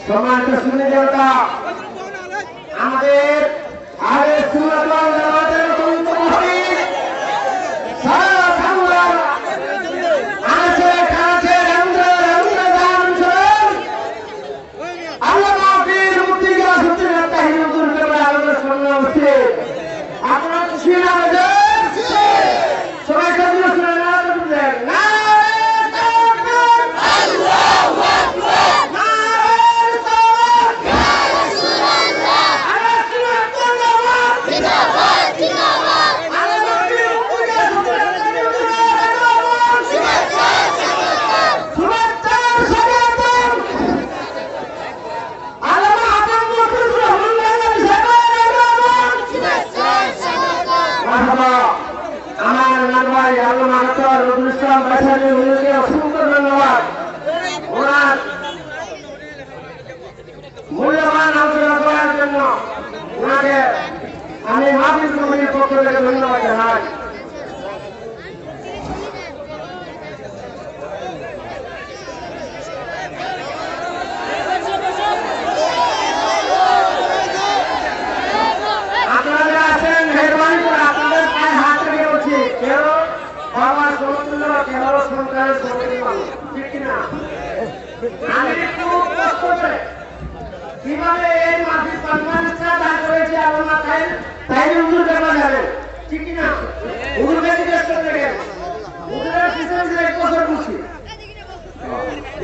সম্মানিত সুন্নি জনতা, আমাদের আহলে সুন্নাত ওয়াল জামাতের কর্মী সারা বাংলার আছে কাছে আল্লামা পীর মুফতি গিয়াসউদ্দিন আত্তাহির হুজুর কেবলা আলোচনা সামনে উপস্থিত। আপনারা খুশি না হয়েছেন? সবাই কাছে শুনে না দেন না। আমার নানভাই আল্লামা আনোয়ার নজরুল ইসলাম বাইসানী হুজুরকে অসংখ্য ধন্যবাদ। ওনার মূল্যবান আলোচনা করার জন্য ওনাকে আমি মাহফিল কমিটির পক্ষ থেকে ধন্যবাদ জানাই। আপনারা আছেন, মেহরবানি করে আপনাদের পায়ে হাত রেখে বলছি, কেউ বাবার সমতুল্য, কেউ সন্তানের সমতুল্য মানুষ, ঠিক কিনা? আমি একটু কষ্ট করে কিভাবে এই মাহফিল কনফারেন্সটা দাঁড় করেছে আল্লামা তাহির হুজুর কেমন জানেন, ঠিক কিনা? হুজুরকে জিজ্ঞেস করতে গেলে হুজুরের পিছনে 1 বছর বসি,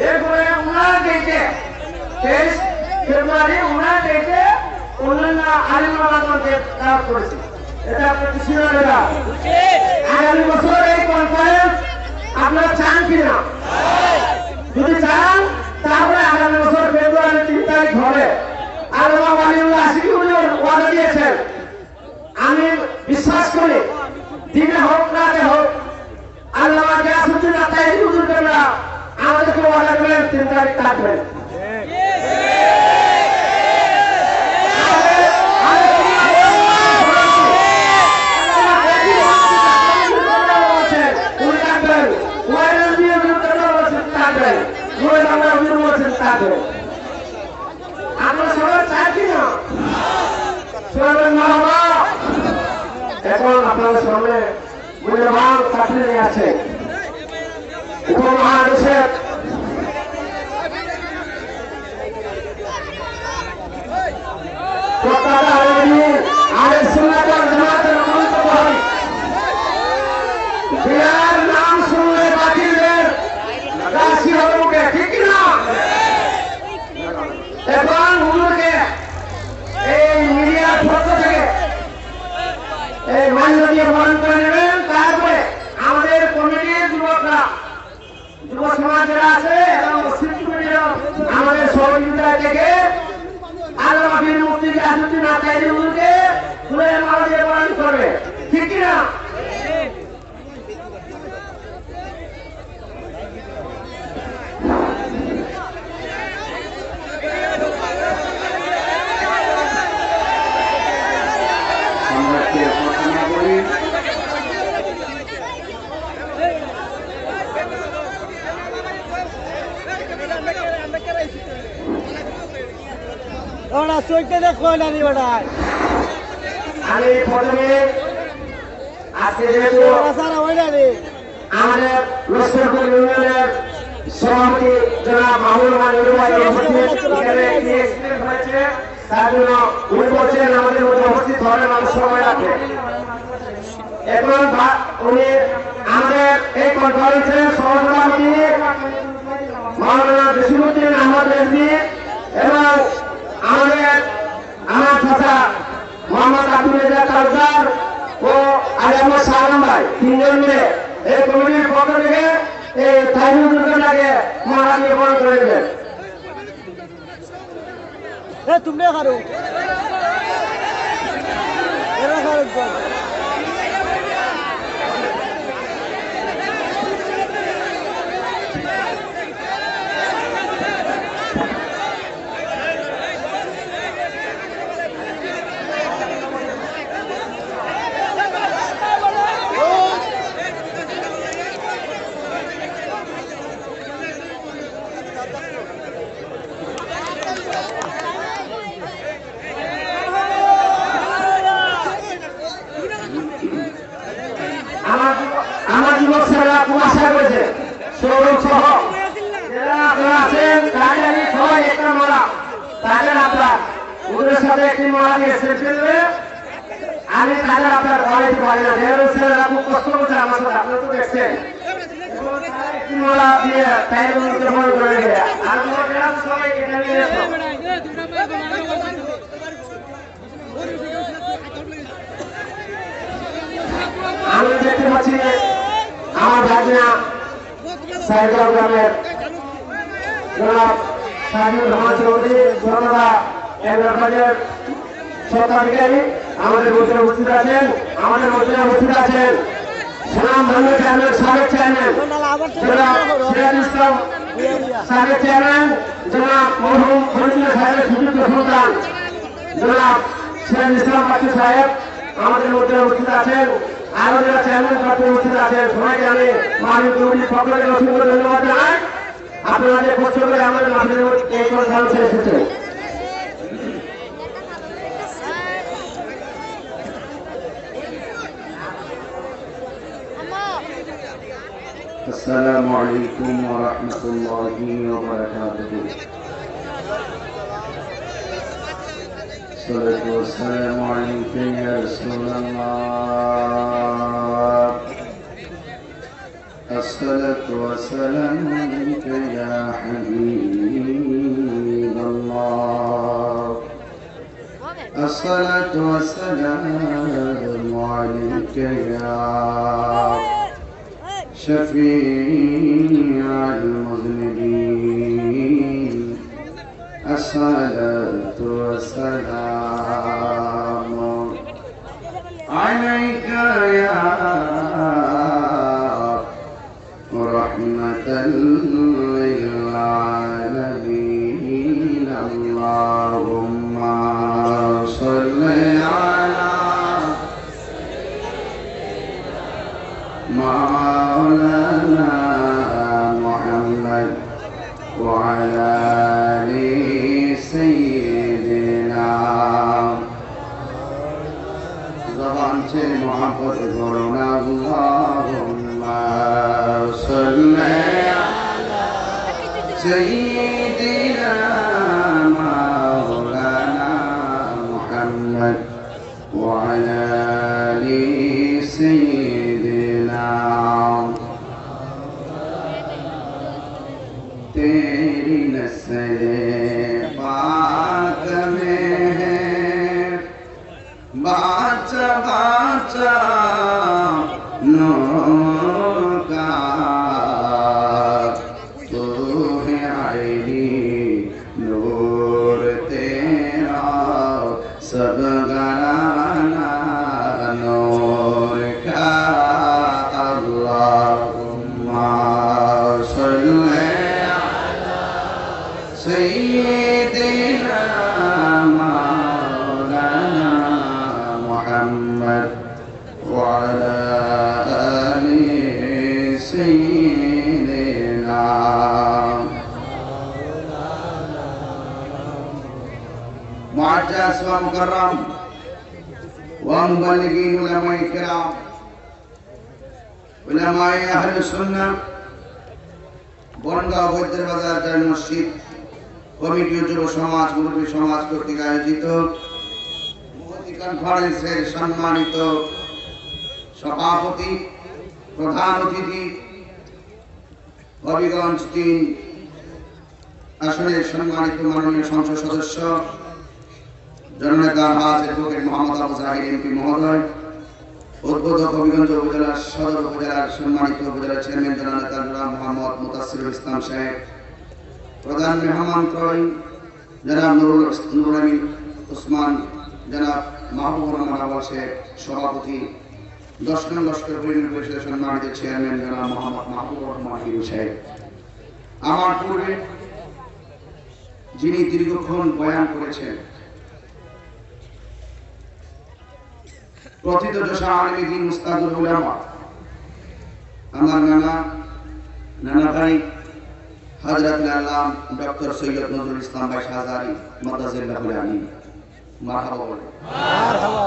এরপরে ওনার ডেটে 23 ফেব্রুয়ারি ওনার ডেটে অন্যান্য আলিম ওলামাদেরকে দাওয়াত করেছে। এটা আপনার খুশি না দাদা? আগামী বছর এই কনফারেন্স আপনারা চান কিনা? যদি চান তাহলে আগামী বছর ফেব্রুয়ারি 3 তারিখ হবে। আল্লামা ওয়ালিউল্লাহ আশিকি হুজুর ওয়াদা দিয়েছেন, আমি বিশ্বাস করি দিনে হোক রাতে হোক আল্লামা গিয়াসউদ্দিন আত্তাহির হুজুর কেবলা আমাদেরকে ওয়াদা করেন 3 তারিখ থাকবেন। এখন আপনাদের সামনে মূল্যবান চাকরি নিয়ে আছে উপমহাদেশের নাম শুনলে বাকিদের রাশি হবে, ঠিক না? এখন হুজুরকে এই মিডিয়ার পক্ষ থেকে এই মান্য দিয়ে বরণ করে নেবেন। তারপরে আমাদের কমিটির যুবকরা, যুব সমাজ যারা আছে এবং আমাদের সহযোগিতা থেকে আল্লামা পীর মুফতি গিয়াসউদ্দিন আত্তাহির হুজুরকে ফুলের মালা দিয়ে বরণ করবে, ঠিক কিনা? আমি প্রথমে আজকে যেহেতু আমাদের লস্করপুর ইউনিয়নের সভাপতি জনাব মাহমুদ হয়েছে, তার জন্য উনি বলছেন আমাদের মধ্যে উপস্থিত হওয়ার মানুষ সময় রাখে। এখন উনি আমাদের এই কনফারেন্সের সহসভাপতি মাওলানা জসিমউদ্দিন আহমদ রেজভী এবং আমার চাচা মোহাম্মদ আব্দুল রেজা তালুকদার ও আলিমা শাহরাম ভাই 3 জন মিলে এই কমিটির পক্ষ থেকে এই তাহির হুজুরকে মালা দিয়ে বরণ করে দেবেন। तुमने करो আপনার ওদের সাথে একটি মহা নিয়ে সেলফি নেবে আমি তাহলে আপনার বাড়িতে পারি না যেহেতু ছেলেরা খুব কষ্ট করছে আমার সাথে আপনি তো দেখছেন একটি মহা দিয়ে তাই মনে করে গেলে আর সবাই এটা নিয়ে আমি দেখতে পাচ্ছি আমার ভাগনা সাইকেল গ্রামের জনাব শাহিনুর রহমান চৌধুরী জনতা এগ্রিকালচার স্বত্বাধিকারী আমাদের মধ্যে উপস্থিত আছেন সুনাম ধন্য চেয়ারম্যান সাবেক চেয়ারম্যান জনাব সিরাজ ইসলাম সাবেক চেয়ারম্যান জনাব মরহুম ফরিদুল্লাহ সাহেবের সুযোগ্য সন্তান জনাব সিরাজ ইসলাম বাচ্চু সাহেব আমাদের মধ্যে উপস্থিত আছেন আরো যারা চেয়ারম্যান পদে উপস্থিত আছেন সবাইকে আমি মাননীয় কমিটির পক্ষ থেকে অসংখ্য ধন্যবাদ জানাই আপনাদের কষ্ট করে আমাদের মাঠের এই কনফারেন্সে এসেছে السلام عليكم ورحمة الله وبركاته. الصلاة والسلام عليك يا رسول الله. الصلاة والسلام عليك يا حبيب الله. الصلاة والسلام عليك يا شفيع المذنبين. الصلاة والسلام عليك يا رحمة للعالمين. اللهم صل على مولانا محمد وعلى آل سيدنا زبان سے محبت کرنا. اللهم صل على سيدنا مولانا محمد وعلى آل سيدنا. तेरी नस्ले पाक में है बाचा बाचा नूर का. तू है आईनी नूर तेरा सब घराना नूर का. अल्लाहुम्मा सल्ली सय्यिदना मौलाना मुहम्मद वअला आलि सय्यिदिना. मुअज़्ज़ज़ व मुकर्रम व मुबल्लिगीन उलमाए किराम उलमाए अहले सुन्नाह বনগাঁও বৈদ্যের বাজার জামে মসজিদ কমিটি ও যুব সমাজ মুরব্বী সমাজ কর্তৃক আয়োজিত মুফতি কনফারেন্সের সম্মানিত সভাপতি প্রধান অতিথি হবিগঞ্জ ৩ আসনের সম্মানিত মাননীয় সংসদ সদস্য জননেতা হাজী মোহাম্মদ আবু জাহির এমপি মহোদয়, উদ্বোধক হবিগঞ্জ উপজেলা সদর উপজেলার সম্মানিত উপজেলা চেয়ারম্যান জননেতা মোহাম্মদ মুতাসিরুল ইসলাম সাহেব, প্রধান মেহমানত্রয় জনাব নুরুল আমিন ওসমান, জনাব মাহবুবুর রহমান আওয়াল সাহেব সভাপতি, 10 নং লস্কর পরিষদের সম্মানিত চেয়ারম্যান জনাব মোহাম্মদ মাহবুবুর রহমান সাহেব। আমার পূর্বে যিনি দীর্ঘক্ষণ বয়ান করেছেন প্রথিত যশা আলমী দিন উস্তাদুল উলামা আমার নানা ভাই হযরত আল্লাহ ডক্টর সৈয়দ নজরুল ইসলাম ভাই শাহজারি মাদ্রাসাতুল আমিন। মারহাবা বলে মারহাবা।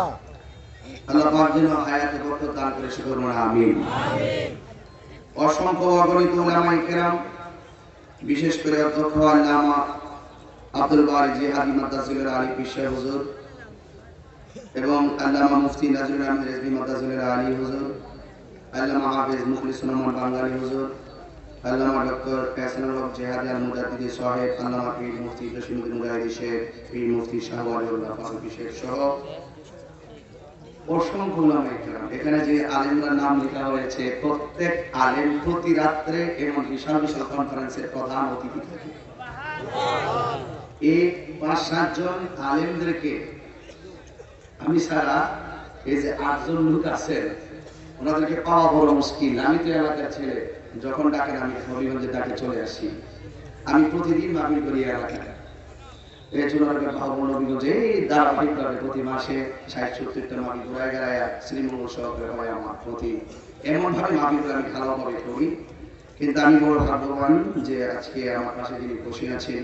আল্লাহ পাক যেন হায়াতে বরকত দান করে শুকর মোনা আমিন। অসংখ্য অগণিত উলামায়ে কেরাম, বিশেষ করে অধ্যক্ষ আল্লামা আব্দুল বারি জিহাদি মাদ্রাসুল আলী পিশাহ হুজুর এবং আল্লামা মুফতি নাজরুল আহমেদ রেজভী মাদ্রাসুল আলী হুজুর, আল্লামা হাফেজ মুখলিসুর রহমান বাঙালি হুজুর, আল্লামা ডক্টর ফয়সালুল হক জিহাদি আল মুজাদ্দিদি সাহেব, আল্লামা পীর মুফতি জসিমউদ্দিন মুজাহিদি শেখ, পীর মুফতি শাহ ওয়ালিউল্লাহ ফারুকী শেখ সহ অসংখ্য উলামা ইকরাম। এখানে যে আলেমদের নাম লেখা হয়েছে প্রত্যেক আলেম প্রতি রাত্রে এবং বিশাল বিশাল কনফারেন্সের প্রধান অতিথি থাকে। এই 5-7 জন আলেমদেরকে আমি সারা এই যে 8 জন লোক আছেন ওনাদেরকে পাওয়া বড় মুশকিল। আমি তো এলাকার ছেলে, যখন ডাকেন আমি হবিগঞ্জে ডাকে চলে আসি। আমি প্রতিদিন মাহফিল করি এলাকায়। এই জন্য হবিগঞ্জে এই ধারাবাহিকভাবে প্রতি মাসে 60-70টা মাহফিল ঘুরায় গেলায় শ্রীমঙ্গল সহকারে হয় আমার প্রতি। এমনভাবে মাহফিল আমি খেলাভাবে করি। কিন্তু আমি বড় ভাগ্যবান যে আজকে আমার পাশে যিনি বসে আছেন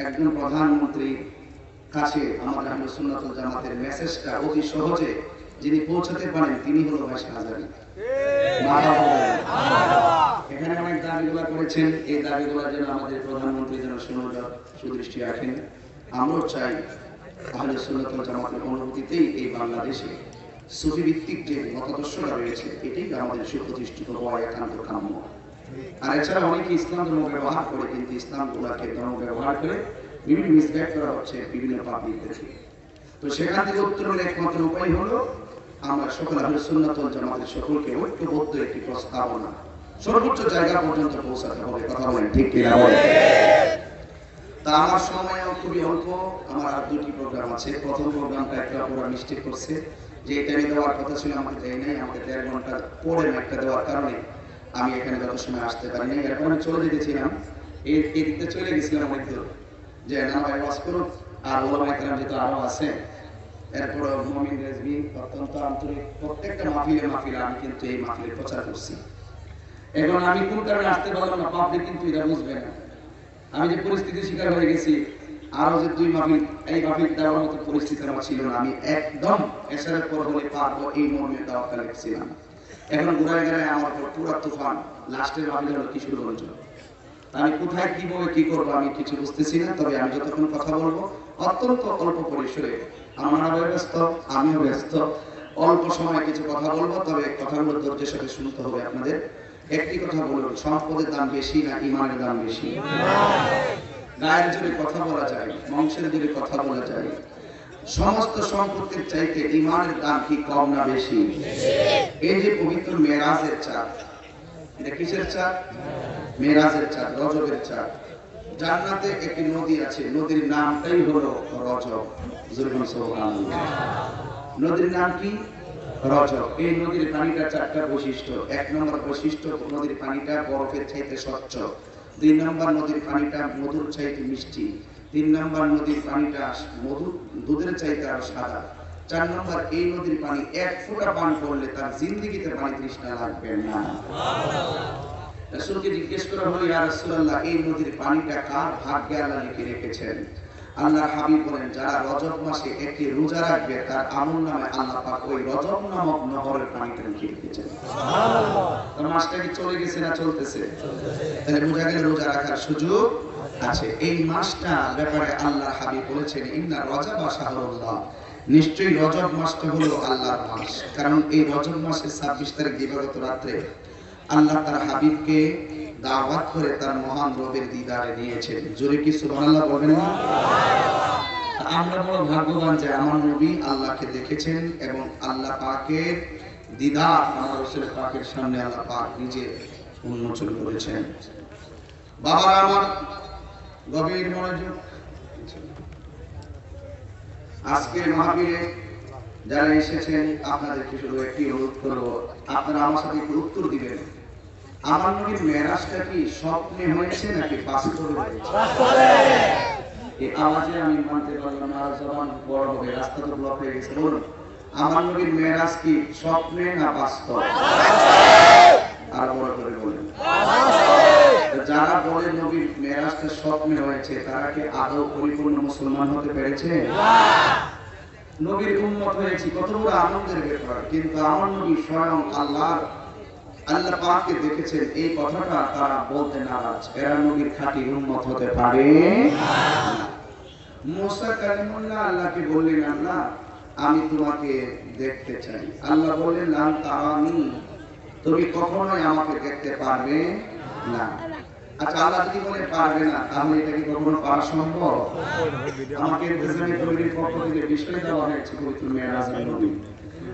একজন প্রধানমন্ত্রীর কাছে আমাদের আহলে সুন্নাত ওয়াল জামাতের মেসেজটা অতি সহজে যিনি পৌঁছাতে পারেন তিনি হলো ভাই শাহজাহান। এখানে অনেক দাবিগুলো করেছেন, এই দাবিগুলোর জন্য আমাদের প্রধানমন্ত্রী যেন সুদৃষ্টি রাখেন। আমরাও চাই আহলে সুন্নাত ওয়াল জামাতের অনুভূতিতেই এই বাংলাদেশে সুফি ভিত্তিক যে মতাদর্শটা রয়েছে এটাই আমাদের সুপ্রতিষ্ঠিত হওয়া একান্ত কাম্য। আর এছাড়া অনেকে ইসলাম ধর্ম ব্যবহার করে, কিন্তু ইসলাম গুলাকে ধর্ম ব্যবহার করে বিভিন্ন মিসগাইড করা হচ্ছে বিভিন্ন পাবলিকদেরকে। তো সেখান থেকে উত্তরণের একমাত্র উপায় হলো আমরা সকল আহলে সুন্নাত ওয়াল জামাতের সকলকে ঐক্যবদ্ধ একটি প্রস্তাবনা সর্বোচ্চ জায়গা পর্যন্ত পৌঁছাতে হবে। কথা বলেন ঠিক কিনা বলেন? তা আমার সময় খুবই অল্প, আমার আর 2টি প্রোগ্রাম আছে। প্রথম প্রোগ্রামটা একটা পুরো মিস্টেক করছে যে টাইমে দেওয়ার কথা ছিল আমাকে দেয় নাই, আমাকে 1.5 ঘন্টা পরে একটা দেওয়ার কারণে আমি এখানে যত সময় আসতে পারিনি। এরপর আমি চলে যেতেছিলাম, এই দিকতে চলে গেছিলাম অনেক দূর যে না ভাই ওয়াজ করুন আর ওলামা ইকরাম যেহেতু আরো আছে। এরপর মুমিন রেজভী অত্যন্ত আন্তরিক প্রত্যেকটা মাহফিলে আমি কিন্তু এই মাহফিলের প্রচার করছি। এখন আমি কোন কারণে আসতে পারলাম না পাবলিক কিন্তু এটা বুঝবে না। আমি যে পরিস্থিতির শিকার হয়ে গেছি, আরো যে 2 মাহফিল এই মাহফিল দেওয়ার মতো পরিস্থিতি আমার ছিল না। আমি একদম এশারের পর হলে পারবো এই মর্মে দাওয়াত লিখছিলাম। এখন ঘুরায় গেলে আমার পুরো তুফান। লাস্টের মাহফিল হলো কিশোরগঞ্জ। আমি কোথায় কিভাবে কি করবো আমি কিছু বুঝতেছি না। তবে আমি যতক্ষণ কথা বলবো অত্যন্ত অল্প পরিসরে, আমার ব্যস্ত আমিও ব্যস্ত, অল্প সময় কিছু কথা বলবো। তবে কথাগুলো ধৈর্যের সাথে শুনতে হবে আপনাদের। একটি কথা বলুন, সম্পদের দাম বেশি না ঈমানের দাম বেশি? গায়ের জোরে কথা বলা যায়, বংশের জোরে কথা বলা যায়, সমস্ত সম্পত্তির চাইতে ঈমানের দাম কি কম না বেশি? এই যে পবিত্র মেরাজের চাঁদ, এটা কিসের চাঁদ? মেরাজের চাঁদ, রজবের চাঁদ। জান্নাতে একটি নদী আছে, নদীর নামটাই হলো রজব। সুবহানাল্লাহ। নদীর নাম কি? রজব। এই নদীর পানিটা 4টা বৈশিষ্ট্য। 1 নম্বর বৈশিষ্ট্য, নদীর পানিটা বরফের চাইতে স্বচ্ছ। 2 নম্বর, নদীর পানিটা মধুর চাইতে মিষ্টি। 3 নম্বর, নদীর পানিটা দুধের চাইতে আরো সাদা। 4 নম্বর, এই নদীর পানি 1 ফোঁটা পান করলে তার জিন্দেগিতে পানি তৃষ্ণা লাগবে না। রাসূলকে জিজ্ঞেস করা হলো, ইয়া রাসূলুল্লাহ, এই নদীর পানিটা কার ভাগ্যে আল্লাহ লিখে রেখেছেন? আল্লাহর হাবিব বলেন, যারা রজব মাসে একটি রোজা রাখবে তার আমলনামায় আল্লাহ পাক ওই রজব নামক নহরের পানিটা লিখে রেখেছেন। সুবহানাল্লাহ। তো মাসটা কি চলে গেছে না চলতেছে? তাহলে বোঝা গেল রোজা রাখার সুযোগ আছে। এই মাসটা ব্যাপারে আল্লাহর হাবিব বলেছেন, ইন্না রজবা শাহরুল্লাহ, নিশ্চয়ই রজব মাসটা হলো আল্লাহর মাস। কারণ এই রজব মাসের 26 তারিখ দিবাগত রাতে আল্লাহ তার হাবিবকে দাওয়াত করে তার মহান রবের দিদারে নিয়েছেন। জোরে কি সুবহানাল্লাহ বলবেন না? আমরা বড় ভাগ্যবান যে আমার নবী আল্লাহকে দেখেছেন এবং আল্লাহ পাকের দিদার আমার রাসূল পাকের সামনে আল্লাহ পাক নিজে উন্মোচন করেছেন। বাবা আমার গভীর মনোযোগ, আজকের মাহফিলে যারা এসেছেন আপনাদেরকে শুধু একটি অনুরোধ করব, আপনারা আমার সাথে একটু উত্তর দিবেন। আমার নবীর মেরাজটা কি স্বপ্নে হয়েছে নাকি বাস্তবে হয়েছে? বাস্তবে। এই আওয়াজে আমি মানতে পারলাম না, জবান বড় হবে, রাস্তা তো ব্লক হয়ে গেছে। বলুন, আমার নবীর মেরাজ কি স্বপ্নে না বাস্তব? আর বড় করে বলেন। যারা বলে নবীর মেরাজটা স্বপ্নে হয়েছে তারা কি আদৌ পরিপূর্ণ মুসলমান হতে পেরেছে? না। নবীর উম্মত হয়েছি কত বড় আনন্দের ব্যাপার, কিন্তু আমার নবী স্বয়ং আল্লাহ পাককে দেখেছেন, এই কথাটা তারা বলতে নারাজ। এরা নবীর খাঁটি উম্মত হতে পারে না। মুসা কালিমুল্লাহ আল্লাহকে বললেন, আল্লাহ আমি তোমাকে দেখতে চাই। আল্লাহ বললেন, লান তারানি, তুমি কখনোই আমাকে দেখতে পারবে না। আচ্ছা, আল্লাহ যদি বলে পারবে না, তাহলে এটা কি কখনো পারা সম্ভব? আমাকে ইসলামী কমিটির পক্ষ থেকে বিষয় দেওয়া হয়েছে পবিত্র মেরাজের নবী।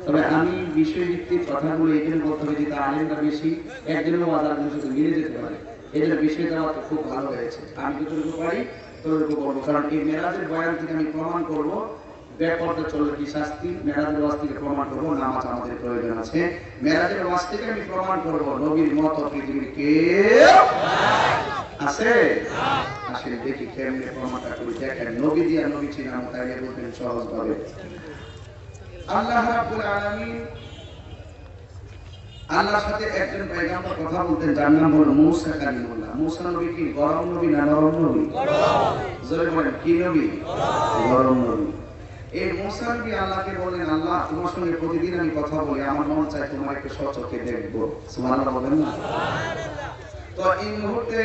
তবে আমি বিষয়ভিত্তিক কথাগুলো এই জন্য বলতে হবে, যেটা আলেমরা বেশি একজনের ওয়াদার সাথে মিলে যেতে পারে, এদের বিষয় দেওয়া তো খুব ভালো হয়েছে। আমি যতটুকু পারি ততটুকু বলবো, কারণ এই মেরাজের বয়ান থেকে আমি প্রমাণ করবো বেপরদা চললে কি শাস্তি, মেরাজের ওয়াজ থেকে প্রমাণ করবো নামাজ আমাদের প্রয়োজন আছে, মেরাজের ওয়াজ থেকে আমি প্রমাণ করবো নবীর মত পৃথিবীর কেউ আছে। আসেন দেখি কেমনে প্রমাণটা করি। দেখেন, নবী দিয়া নবী ছিলাম তাইলে বলতেন সহজ ভাবে। আল্লাহ রাব্বুল আলামিন আল্লাহর সাথে একজন পয়গম্বর কথা বলতেন, যার নাম হলো মুসা কালিমুল্লাহ। মুসা নবী কি গরম নবী না নরম নবী? জোরে বলেন, কি নবী? গরম নবী। এই মুসা নবী আল্লাহকে বলেন, আল্লাহ তোমার সঙ্গে প্রতিদিন আমি কথা বলি, আমার মন চায় তোমার একটু সচক্ষে দেখবো। সুবহানাল্লাহ বলেন না? তো এই মুহূর্তে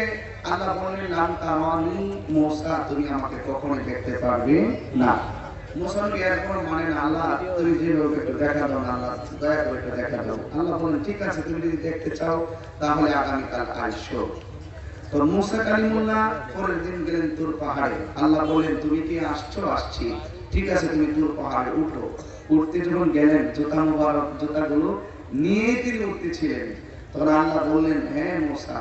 আল্লাহ বললেন, লান তারানি, মুসা তুমি আমাকে কখনোই দেখতে পারবে না। মুসা নবী এরপর মানে না, আল্লাহ তুমি যেভাবে একটু দেখা দাও না, আল্লাহ দয়া করে একটু দেখা দাও। আল্লাহ বলেন, ঠিক আছে, তুমি যদি দেখতে চাও তাহলে আগামীকাল আসো। তো মুসা কালিমুল্লাহ পরের দিন গেলেন তুর পাহাড়ে। আল্লাহ বলেন, তুমি কি আসছো? আসছি। ঠিক আছে, তুমি তুর পাহাড়ে উঠো। উঠতে যখন গেলেন, জুতা মুবারক জুতাগুলো নিয়ে তিনি উঠতেছিলেন, তখন আল্লাহ বললেন, হ্যাঁ মুসা,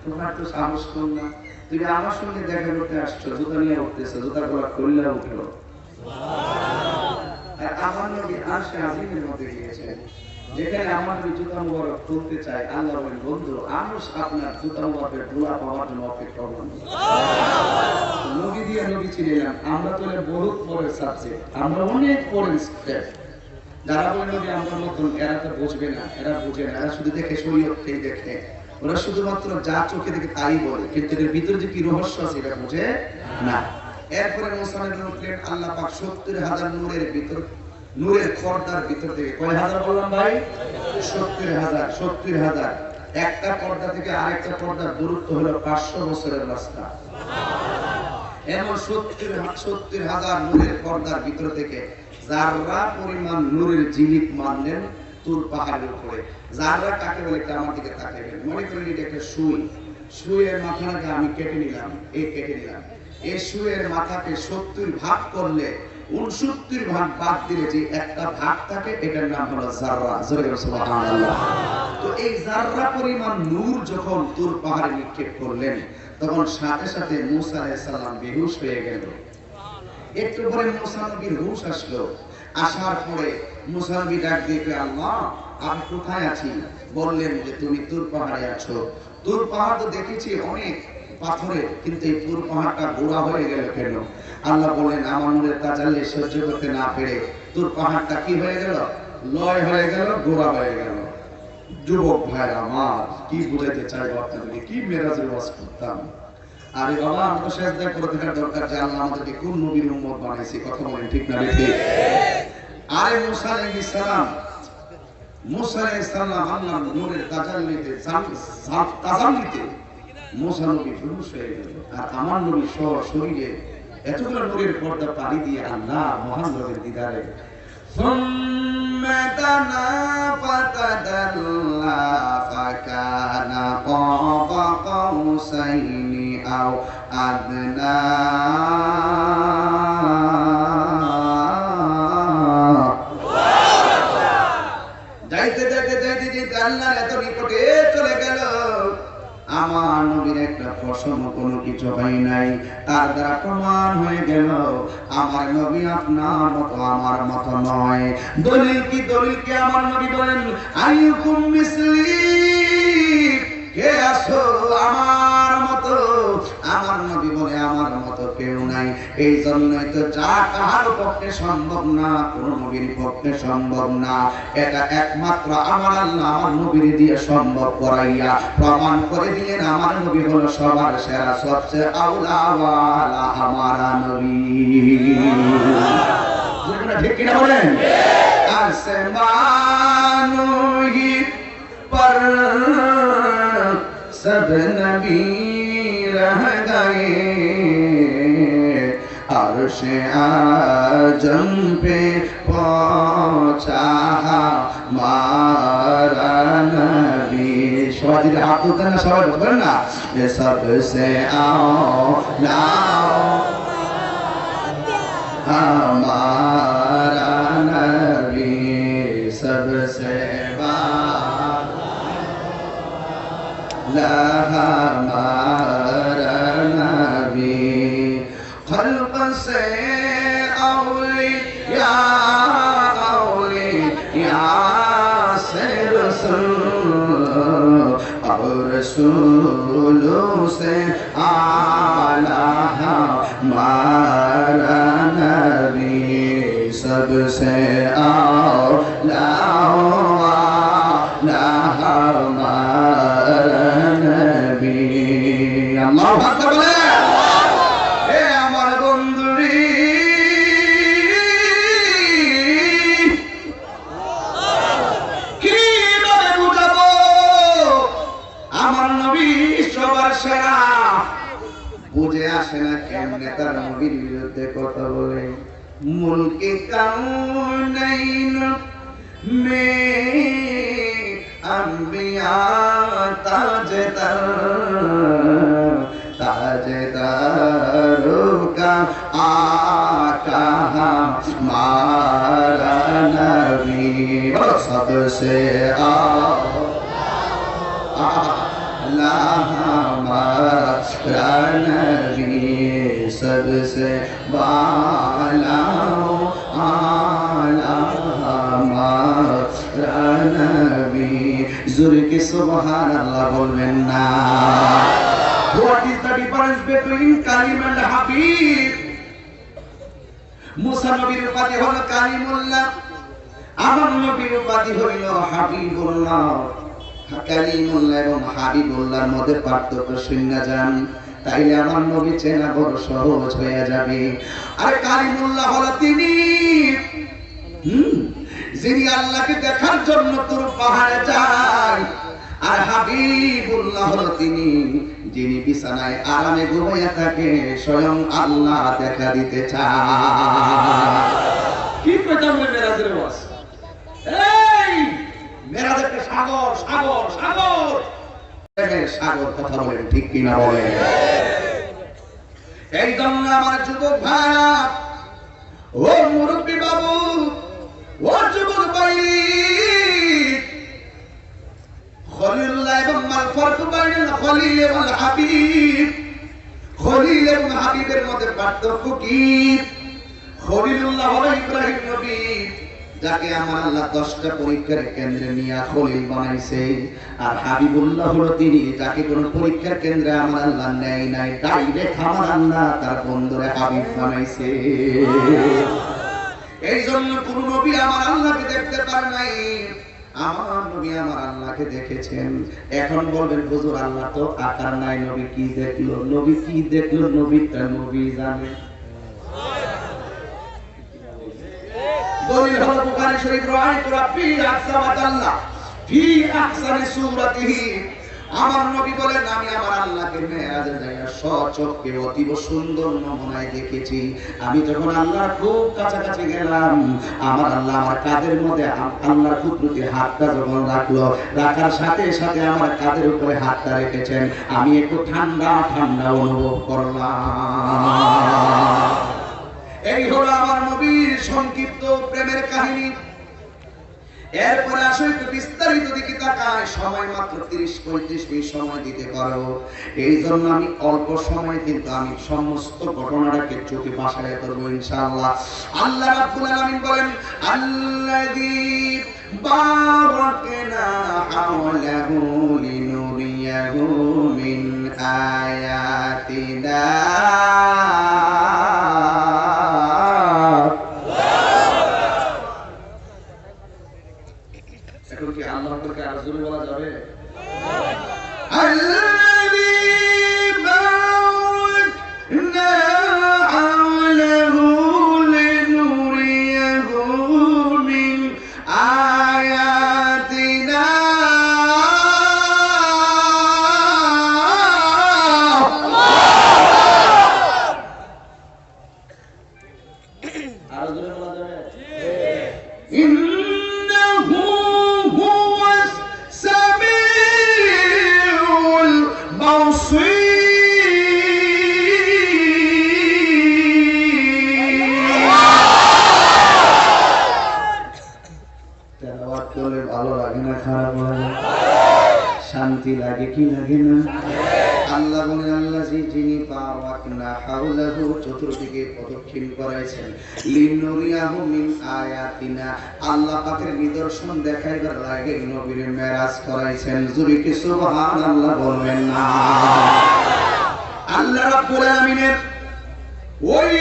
তোমার তো সাহস কম না, তুমি আমার সঙ্গে দেখা করতে আসছো, জুতা নিয়ে উঠতেছো, জুতাগুলো খুললে উঠলো। আর আমার নবী আরশে আজিমের মধ্যে গিয়েছেন, যেখানে আমার নবী জুতা মুবারক খুলতে চায়। আল্লাহ বলেন, বন্ধু আনুস আপনার জুতা মুবারকের ধুলা পাওয়ার জন্য অপেক্ষা করুন। নবী দিয়ে নবী ছিলেন, আমরা তো বহুত পরের সাবজেক্ট, আমরা অনেক পরের স্টেপ। যারা বলে নবী আমার মতন, এরা তো বুঝবে না, এরা বুঝে না, এরা শুধু দেখে শরীয়তকেই দেখে, ওরা শুধুমাত্র যা চোখে দেখে তাই বলে, কিন্তু এর ভিতরে যে কি রহস্য আছে এটা বুঝে না। এরপরে মুসা নবী উঠলেন, আল্লাহ পাক ৭০,০০০ নূরের ভিতর, নূরের পর্দার ভিতর থেকে, কয় হাজার বললাম ভাই? ৭০,০০০। একটা পর্দা থেকে আরেকটা পর্দার দূরত্ব হলো ৫০০ বছরের রাস্তা। এমন ৭০,০০০ নূরের পর্দার ভিতর থেকে যাররা পরিমাণ নূরের জিলিক মানলেন তুর পাহাড়ের উপরে। যাররা কাকে বলে একটু আমার দিকে তাকাবেন, মনে করেন এটা একটা সুই, সুইয়ের মাথাটাকে আমি কেটে নিলাম, কেটে নিলাম। এই সুইয়ের মাথাকে ৭০ ভাগ করলে ৬৯ ভাগ বাদ দিলে যে একটা ভাগ থাকে, এটার নাম হলো জাররা। জোরে বলো সুবহানাল্লাহ। তো এই জাররা পরিমাণ নূর যখন তুর পাহাড়ে নিক্ষেপ করলেন, তখন সাথে সাথে মুসা আলাইহিস সালাম বেহুশ হয়ে গেল। একটু পরে মুসা নবীর হুঁশ আসলো। আসার পরে মুসা নবী ডাক দিয়ে, আল্লাহ আমি কোথায় আছি? বললেন যে তুমি তুর পাহাড়ে আছো। তুর পাহাড় তো দেখেছি অনেক পাথরের, কিন্তু এই তুর পাহাড়টা গোড়া হয়ে গেল কেন? আল্লাহ বললেন, আমার নূরের তাজাল্লি সহ্য করতে না পেরে তুর পাহাড়টা কি হয়ে গেল? লয় হয়ে গেল, গোড়া হয়ে গেল। যুবক ভাইরা আমার, কি বুঝাইতে চাইবো আপনাদেরকে, কি মেরাজের ওয়াজ করতাম। আরে বাবা, আমরা সেজদা করে দেখার দরকার যে আল্লাহ আমাদেরকে কোন নবীর উম্মত বানাইছে। কথা বলেন ঠিক না ঠিক? আরে মুসা আলাইহিস সালাম, মুসা আলাইহিস সালাম আল্লাহ নূরের তাজাল্লিতে মুসা নবী বেহুশ হয়ে গেল। আর আমার নবী শরীরে এতগুলো নূরের পর্দা পাড়ি দিয়ে আল্লাহ মহান রবের দিদারে ثم دنا فتدلى فكان قاب قوسين أو أدنى যাইতে যাইতে যাইতে যাইতে আল্লাহর এত নিকটে চলে গেল। আমার নবীর একটা প্রশ্ন কোনো কিছু হয় নাই, তার দ্বারা প্রমাণ হয়ে গেল আমার নবী আপনার মতো আমার মতো নয়। দলিল কি? দলিল কি? আমার নবী বলেন, আইয়ুকুম মিসলি, কে আছো আমার মতো? আমার নবী বলে, আমার মতো কেউ নাই। এই জন্যই তো যা কাহার পক্ষে সম্ভব না, কোন নবীর পক্ষে সম্ভব না, এটা একমাত্র আমার আল্লাহ আমার নবীর দিয়ে সম্ভব করাইয়া প্রমাণ করে দিলেন আমার নবী হলো সবার সেরা, সবচেয়ে আউলা ওয়ালা আমার নবী। ঠিক কিনা বলেন? আসমানো হি पर सब नबी रह गए, और अर्शे आजम पे पहुंचा हमारा नबी। सवाल दिले हाथ उठाते ना, सवाल बोलें ना, ये सबसे आला हमारा नबी, सबसे हमारा नबी। खल्क़ से औलिया से रसूल और रसूलों से आला हमारा नबी, सबसे आला हमारा नबी। अल्लाहू আকবার বলে। এ আমার বন্ধুরি, কিভাবে বুঝাবো আমার নবী সবার সেরা? বুঝে আসে না কেমনে তার নবীর বিরুদ্ধে কথা বলে। মুলকে কাউনাইন মে अंबिया ताजदारों का आका हमारा नबी, सबसे आला हमारा नबी, सबसे बाला आला हमारा नबी। जोर के सुभान अल्लाह बोलবেন না। What is the difference between Kalim and Habib? মুসা নবীর উপাধি হলো কালিমুল্লাহ, আমার নবীর উপাধি হলো হাবিবুল্লাহ। কালিমুল্লাহ এবং হাবিবুল্লাহর মধ্যে পার্থক্য শুনে যান, তাইলে আমার নবী চেনা বড় সহজ হয়ে যাবে। আর কালিমুল্লাহ হলো তিনি যিনি আল্লাহকে দেখার জন্য তোর পাহাড়ে যায়। আর হাবিবুল্লাহ হলো তিনি যিনি বিছানায় আরামে ঘুমিয়ে থাকে, স্বয়ং আল্লাহ দেখা দিতে চায়। কি পেতাম রে মেরাজের ওয়াজ? এই মেরাজের সাগর সাগর সাগর সাগর, কথা বলেন ঠিক কিনা বলেন? এই জন্য আমার যুবক ভাইরা, ও মুরব্বী বাবু, ও যুবক ভাই, খলিলুল্লাহ এবং মাল ফারক বাইনাল খলিল ওয়াল হাবিব। খলিল এবং হাবিবের মধ্যে পার্থক্য কি? খলিলুল্লাহ হলো ইব্রাহিম নবী, যাকে আমার আল্লাহ 10টা পরীক্ষার কেন্দ্রে নিয়ে খলিল বানাইছে। আর হাবিবুল্লাহ হলো তিনি যাকে কোনো পরীক্ষার কেন্দ্রে আমার আল্লাহ নেয় নাই, ডাইরেক্ট আমার আল্লাহ তার বন্ধুরে হাবিব বানাইছে। এই জন্য কোন নবী আমার আল্লাহকে দেখতে পারে নাই, আমার নবী আমার আল্লাহকে দেখেছেন। এখন বলবেন হুজুর আল্লাহ তো আকার নাই, নবী কি দেখলো? নবী কি দেখলো? নবীটা নবী জানে। দলিল হলো বুখারী শরীফ, রাআইতু রাব্বী আযজা ওয়া জাল্লা ফি আহসানি সূরাতিহি। আমার নবী বলেন আমি আমার আল্লাহকে মেরাজে যাইয়া স্বচক্ষে অতীব সুন্দর নমুনায় দেখেছি। আমি যখন আল্লাহর খুব কাছাকাছি গেলাম, আমার আল্লাহ আমার কাঁধের মধ্যে আল্লাহর কুদরতি হাতটা যখন রাখলো, রাখার সাথে সাথে আমার কাঁধের উপরে হাতটা রেখেছেন, আমি একটু ঠান্ডা ঠান্ডা অনুভব করলাম। এই হলো আমার নবীর সংক্ষিপ্ত প্রেমের কাহিনী। এরপরে আসো একটু বিস্তারিত দিকে তাকায়। সময় মাত্র 30-35 মিনিট সময় দিতে পারো, এই জন্য আমি অল্প সময় কিন্তু আমি সমস্ত ঘটনাটাকে চোখে বাসায় করবো ইনশাআল্লাহ। আল্লাহ রাব্বুল আলামিন বলেন, আল্লাযী বারাকনা হাওলাহু লিনুরিয়াহু মিন আয়াতিনা। আল্লাহ থেকে আর জোরে বলা যাবে? আল্লাযী বারাকনা হাওলাহু লিনুরিয়াহু মিন আয়াতিনা। আর জোরে বলা যাবে ইন্নাহু হুয়াস সামিউল বাসীর তেলাওয়াত করলে ভালো লাগে না খারাপ লাগে শান্তি লাগে কি লাগে না আল্লাহ বলেন আল্লাহ যিনি পাওয়াকনা হাওলাহু চতুর্দিকে প্রদক্ষিণ করাইছেন লিনুরিয়াহু মিন আয়াতিনা আল্লাহ পাকের নিদর্শন দেখাইবার লাগে নবীর মেরাজ করাইছেন জুরি কি সুবহানাল্লাহ বলবেন না আল্লাহ রাব্বুল আলামিনের ওই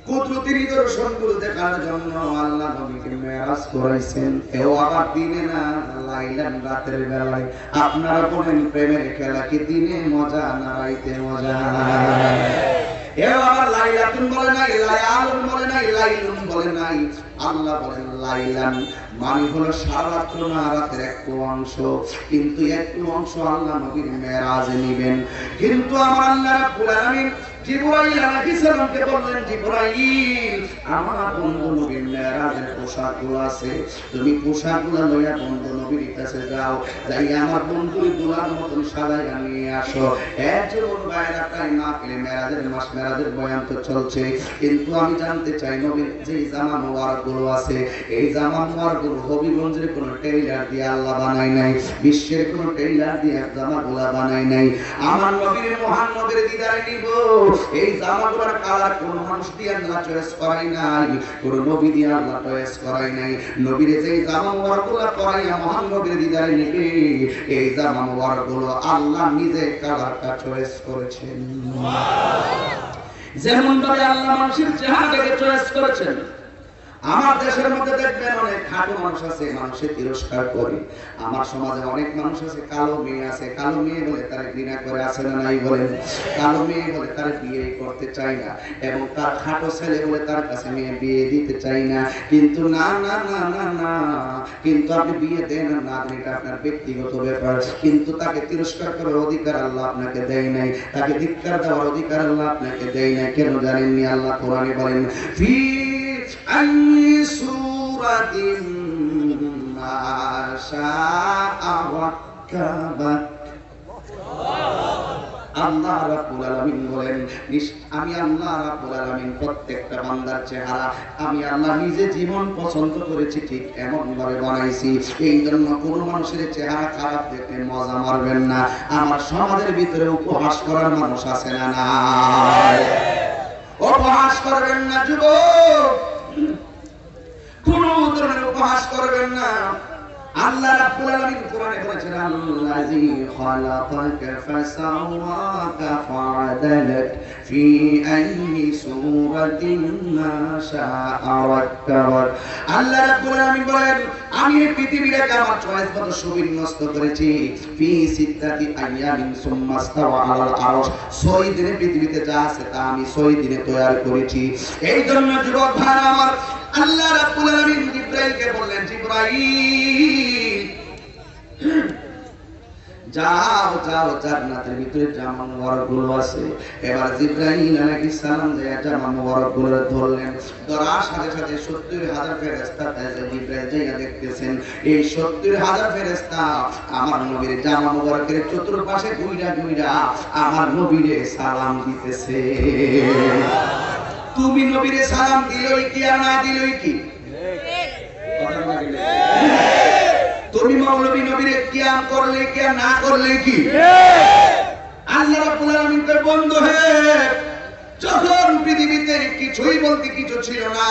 কুদরতি নিদর্শনগুলো দেখার জন্য আল্লাহ নবীকে মেরাজ করাইছেন এও আবার দিনে না লাইলান রাতের বেলায় আপনারা বলেন প্রেমের খেলা কি দিনে মজা না রাইতে মজা এও আবার লাইলাতুন বলে নাই লায়ালুন বলে নাই লাইলুন বলে নাই আল্লাহ বলেন লাইলান মানে হলো সারা রাত না রাতের একটু অংশ কিন্তু একটু অংশ আল্লাহ নবীর মেরাজে নেবেন কিন্তু আমার আল্লাহ রাব্বুল আলামিন জিবরাইল আলাইহিস সালামকে বললেন জিবরাইল আমার বন্ধু নবীর মেরাজের পোশাকগুলো আছে তুমি পোশাকগুলো লইয়া বন্ধু নবীর কাছে যাও যাই আমার বন্ধুর দুলার মতন সাজাইয়া নিয়ে আসো এর জীবন বাইরা তাই না পেলে মেরাজের মাস মেরাজের বয়ান তো চলছে কিন্তু আমি জানতে চাই নবীর যে জামা মোবারকগুলো আছে এই জামা মোবারকগুলো হবিগঞ্জের কোন টেইলার দিয়ে আল্লাহ বানাই নাই বিশ্বের কোন টেইলার দিয়ে জামাগুলো বানাই নাই আমার নবীর মহান নবীর দিদারে নিব এই জামাগুলোর কালার কোন মানুষ দিয়ে আল্লাহ চয়েস করাই নাই কোন নবী দিয়ে আল্লাহ চয়েস করাই নাই নবীর যেই জামা মোবারকগুলো পরাইয়া মহান নবীর দিদারে নিবে এই জামা মোবারকগুলো আল্লাহ নিজে কালারটা চয়েস করেছেন যেমন ভাবে আল্লাহ মানুষের চেহারাটাকে চয়েস করেছেন আমার দেশের মধ্যে দেখবেন অনেক খাটো মানুষ আছে মানুষের তিরস্কার করে আমার সমাজে অনেক মানুষ আছে কালো মেয়ে আছে কালো মেয়ে বলে তার ঘৃণা করে আছে না নাই বলেন কালো মেয়ে বলে তার বিয়ে করতে চায় না এবং তার খাটো ছেলে বলে তার কাছে মেয়ে বিয়ে দিতে চায় না কিন্তু না না না না না কিন্তু আপনি বিয়ে দেন না এটা আপনার ব্যক্তিগত ব্যাপার কিন্তু তাকে তিরস্কার করার অধিকার আল্লাহ আপনাকে দেয় নাই তাকে ধিক্কার দেওয়ার অধিকার আল্লাহ আপনাকে দেয় নাই কেন জানেননি আল্লাহ কোরআনে বলেন ফি أي سورة ما شاء ركبك আল্লাহ রাব্বুল আলামিন বলেন আমি আল্লাহ রাব্বুল আলামিন প্রত্যেকটা বান্দার চেহারা আমি আল্লাহ নিজে জীবন পছন্দ করেছি ঠিক এমন ভাবে বানাইছি এই জন্য কোন মানুষের চেহারা খারাপ দেখে মজা মারবেন না আমার সমাজের ভিতরে উপহাস করার মানুষ আছে না নাই উপহাস করবেন না যুবক কোন ধরনের উপহাস করবেন না আল্লাহ রাব্বুল আলামিন কোরআনে বলেছেন আল্লাযী খালাকাকা ফাসাওয়াকা ফাআদালাক ফি আইয়ি সূরাতিন মা শাআ রাক্কাবাক আল্লাহ রাব্বুল আলামিন বলেন আমি এই পৃথিবীটাকে আমার চয়েস মতো সুবিন্যস্ত করেছি ফি সিত্তাতি আইয়ামিন সুম্মা ইস্তাওয়া আলাল আরশ 6 দিনে পৃথিবীতে যা আছে তা আমি 6 দিনে তৈরি করেছি এই জন্য যুবক ভাই আমার আল্লাহ রাব্বুল আলামিন জিবরাইলকে বললেন জিবরাইল যাও যাও জান্নাতের ভিতরে জামা মোবারকগুলো আছে এবার জিবরাইল আলাইহিস সালাম যে জামা মোবারকগুলো ধরলেন ধরার সাথে সাথে ৭০,০০০ ফেরেশতা তাইলে জিবরাইল যাইয়া দেখতেছেন এই ৭০,০০০ ফেরেশতা আমার নবীর জামা মোবারকের চতুর্পাশে ঘুইরা ঘুইরা আমার নবীরে সালাম দিতেছে তুমি নবীরে সালাম দিলই কি আর না দিলই কি কথা বলেন তুমি মৌলবী নবীরে কিয়াম করলে কি আর না করলে কি আল্লাহ রাব্বুল আলামিনের বন্ধু হে যখন পৃথিবীতে কিছুই বলতে কিছু ছিল না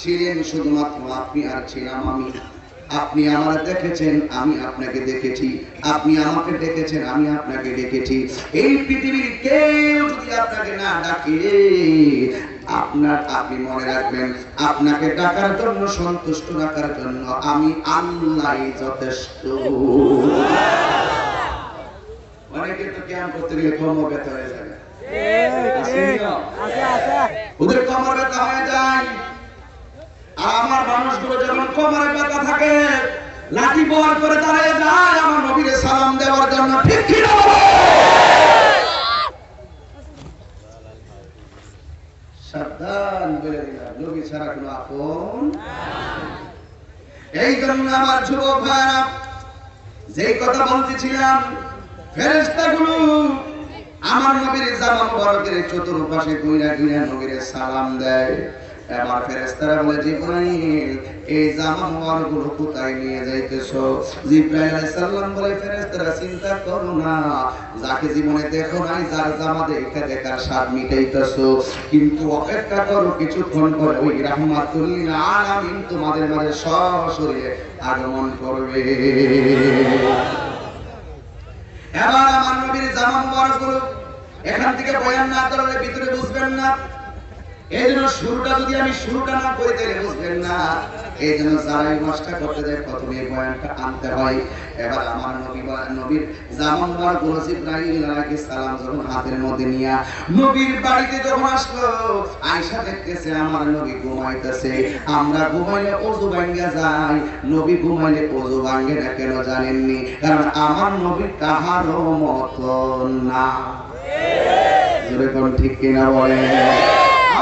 ছিলেন শুধুমাত্র আপনি আর ছিলাম আমি আপনি আমাকে দেখেছেন আমি আপনাকে দেখেছি আপনি আমাকে ডেকেছেন আমি আপনাকে ডেকেছি এই পৃথিবীর কেউ যদি আপনাকে না ডাকে আপনি মনে রাখবেন আপনাকে ডাকার জন্য সন্তুষ্ট রাখার জন্য আমি আল্লাহই যথেষ্ট অনেকে তো জ্ঞান করতে গেলে কোমর ব্যথা হয়ে যায় ওদের কোমর ব্যথা হয়ে যায় আমার মানুষগুলো যখন কোমরে ব্যথা থাকে লাঠি বহর করে দাঁড়িয়ে যায় আমার নবীরে সালাম দেওয়ার জন্য ঠিক কি না সাবধান বলে দিলাম, নবী ছাড়া কোনো আপন। এই জন্য আমার যুবক ভাইরা, যে কথা বলতেছিলাম, ফেরেশতাগুলো আমার নবীর জামা মুবারকের চতুর্পাশে ঘুরে ঘুরে নবীর সালাম দেয়। এবার ফেরেশতারা বলে, জিবরাইল এই জামা মুবারকগুলো কোথায় নিয়ে যাইতেছো? জিবরাইল আলাইহিস সালাম বলে, ফেরেশতারা চিন্তা করো না, যাকে জীবনে দেখো নাই, যার জামা দেখে দেখার স্বাদ মিটাইতেছো, কিন্তু অপেক্ষা করো, কিছুক্ষণ পরে ওই রাহমাতুল লিল আলামিন তোমাদের মাঝে সশরীরে আগমন করবে। এবার আমার নবীর জামা মুবারকগুলো এখান থেকে বয়ান না করলে ভিতরে বুঝবেন না। এই জন্য শুরুটা যদি আমি শুরুটা না করে তাহলে বুঝবেন না। এই জন্য যারা এই মাসটা করতে যায় প্রথমে বয়ানটা আনতে হয়। এবার আমার নবীর জামা মুবারকগুলো জিবরাইল আলাইহিস সালাম যখন হাতের মধ্যে নিয়ে নবীর বাড়িতে যখন আসলো, আয়েশা দেখতেছে আমার নবী ঘুমাইতেছে। আমরা ঘুমাইলে ওযু ভাঙ্গা যায়, নবী ঘুমাইলে ওযু ভাঙ্গে না। কেন জানেননি? কারণ আমার নবী কাহারও মতো না। জোরে কোন ঠিক কিনা বলে?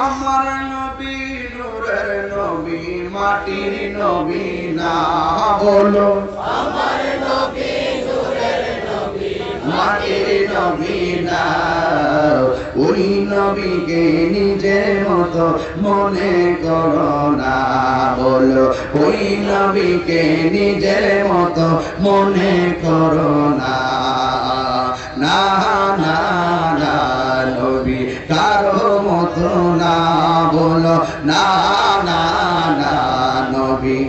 আমার নবী নূরের নবী, মাটির নবী না। বলো আমার নবী নূরের নবী, মাটির নবী না। ওই নবীকে নিজের মতো মনে করো না। বলো ওই নবীকে নিজের মতো মনে করো না। না না না, নবী কারো মতো না। বলো না না না, নবী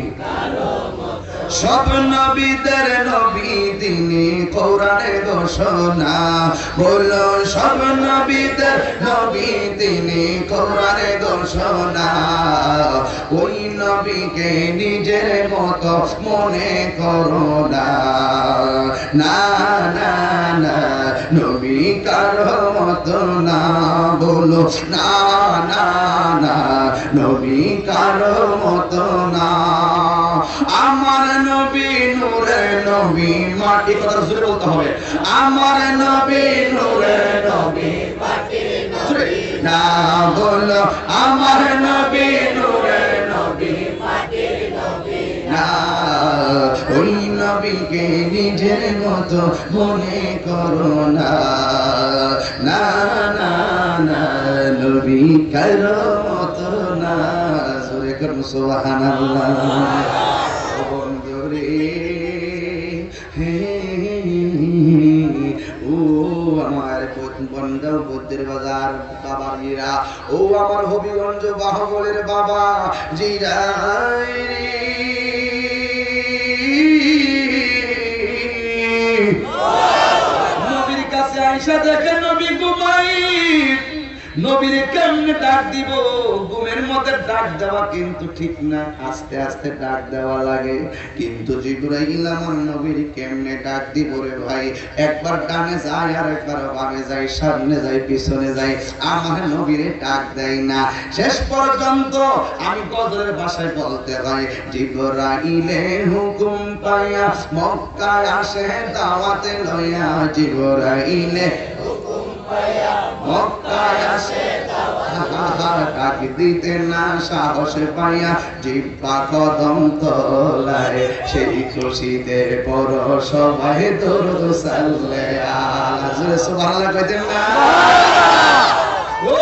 সব নবীদের নবী তিনি কোরআনে ঘোষণা। বলো সব নবীদের নবী তিনি কোরআনে ঘোষণা। ওই নবীকে নিজের মতো মনে করো না। না না না, নবী কারো মতো না। বলো না না না, নবী কারো মতো না। আমার নবী নূরের নবী, মাটি কথা জোরে বলতে হবে। আমার নবী নূরের নবী, মাটির নবী না। বলো আমার নবী নূরের নবী, মাটির নবী না। ওই নবীকে নিজের মতো মনে করো না। না না না, নবী কারো মতো না। জোরে করুন সুবহানাল্লাহ। ও আমার বনগাঁও বৌদ্ধের বাজার বাবার জিরা, ও আমার হবিগঞ্জ বাহুবলের বাবা জিরা, নবীর কাছে আইসা দেখে নবী ঘুমাই। নবীর কেমনে ডাক দিব? ঘুমের মধ্যে ডাক দেওয়া কিন্তু ঠিক না, আস্তে আস্তে ডাক দেওয়া লাগে। কিন্তু জিবরাইল আমার নবীর কেমনে ডাক দিব রে ভাই? একবার ডানে যায় আর একবার বামে যায়, সামনে যায় পিছনে যায়, আমার নবীরে ডাক দেয় না। শেষ পর্যন্ত আমি গজলের ভাষায় বলতে হয়, জিবরাইলে হুকুম পাইয়া মক্কায় আসে দাওয়াতে লইয়া। জিবরাইলে হুকুম পাইয়া মক্কায় আসে ডাক দিতে না সাহস পাইয়া, জিহ্বা কদম তলায়, সেই খুশিতে পর সবাই দরুদ সাল্লাল্লাহু আলাইহি সুবহানাল্লাহ কইতেন না? ও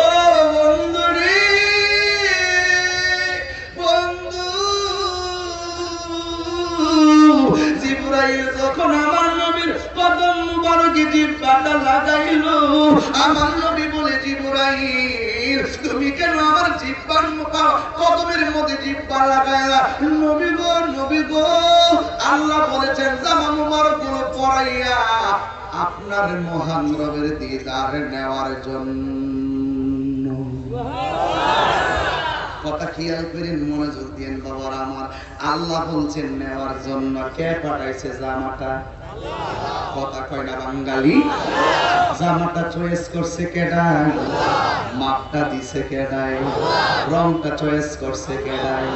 বন্ধু রে বন্ধু, জিবরাইল যখন আমার নবীর কদম মুবারকে জিহ্বাটা লাগাইলো, আমার নবী বলে, জিবরাইল তুমি কেন আমার জিহ্বার কদমের মধ্যে জিহ্বা লাগাইলা? নবী গো আল্লাহ বলেছেন জামা মুবারক গুলো পরাইয়া আপনার মহান রবের দিদার নেওয়ার জন্য। কথা খেয়াল করেন, মনোযোগ দিয়েন বাবার আমার। আল্লাহ বলছেন নেওয়ার জন্য। কে পাঠাইছে জামাটা? কথা কয় না বাঙালি? জামাটা চয়েস করছে কেডাই? মাপটা দিছে কেডাই? রংটা চয়েস করছে কেডাই?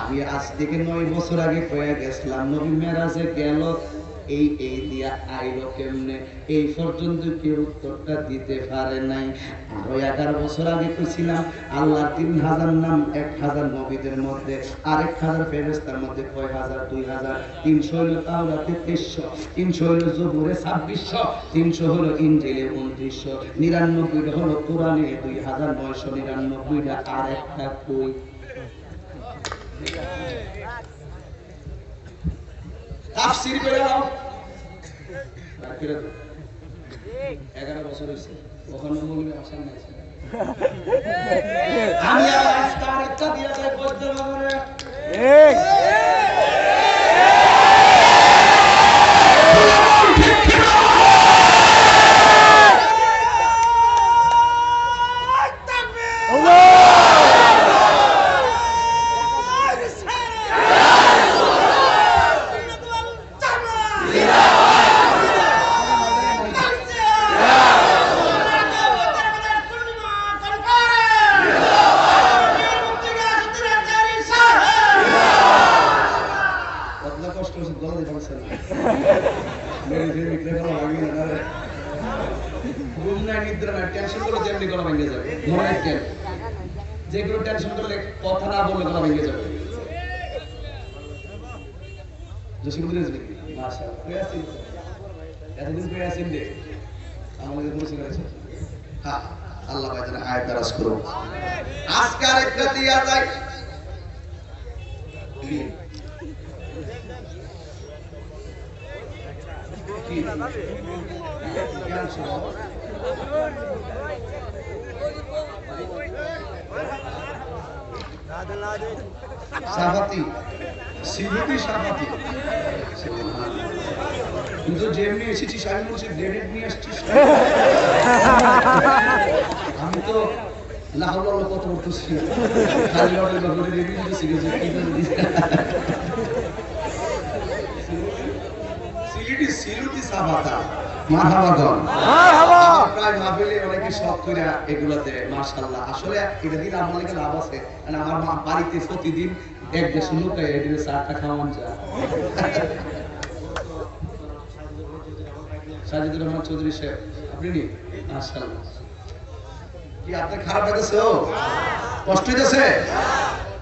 আমি আজ থেকে 9 বছর আগে কয়ে গেছিলাম, নবী মেরাজে গেল এই দিয়া আইলো কেমনে, এই পর্যন্ত কেউ উত্তরটা দিতে পারে নাই। আরো 11 বছর আগে কইছিলাম আল্লাহ 3000 নাম 1000 নবীদের মধ্যে, আর 1000 ফেরেশতার মধ্যে কয় হাজার? 2000। 300 হলো তাওরাতে 2300, 300 হলো জবুরে 2600, 300 হলো ইনজিলে 2900, 99টা হলো কোরআনে 2999টা। আর একটা কই? তাফসীর করে দাও। 11 বছর হইছে, ওখানে মৌলবী হাসান নাই। আমি আজকে আরেকটা দিয়া যাই বলতে পারে। যেগুলো টেনশন করলে কথা না বললে গলা ভেঙে যাবে। এতদিন পেয়ে আছেন যে আমাদের পরিচয় করেছে। আল্লাহ ভাইজান আয়াত দারাজ করুন। আজকে আরেকটা দিয়া যায়। সাফাতি সিলুটি সাফাতি, কিন্তু যেমনি এসেছি সাহেব বলছি গ্রেডেড নিয়ে আসছিস। আমি তো লাহল কত করতেছি, খালি অর্ডার করে রেডি দিতেছি। সিলুটি সিলুটি সাফাতা মারহাবাগন প্রায় মাহফিলে অনেকে শখ করে এগুলাতে মাশাআল্লাহ। আসলে এটা দিন আমার লাগে লাভ আছে, কারণ আমার মা বাড়িতে প্রতিদিন 1-1.5 লোক এদিকে চাটা খাওয়ান যায়। সাজিদুর রহমান চৌধুরী সাহেব, আপনি নি? মাশাআল্লাহ। কি আপনার খারাপ লাগছে? কষ্ট হইতেছে?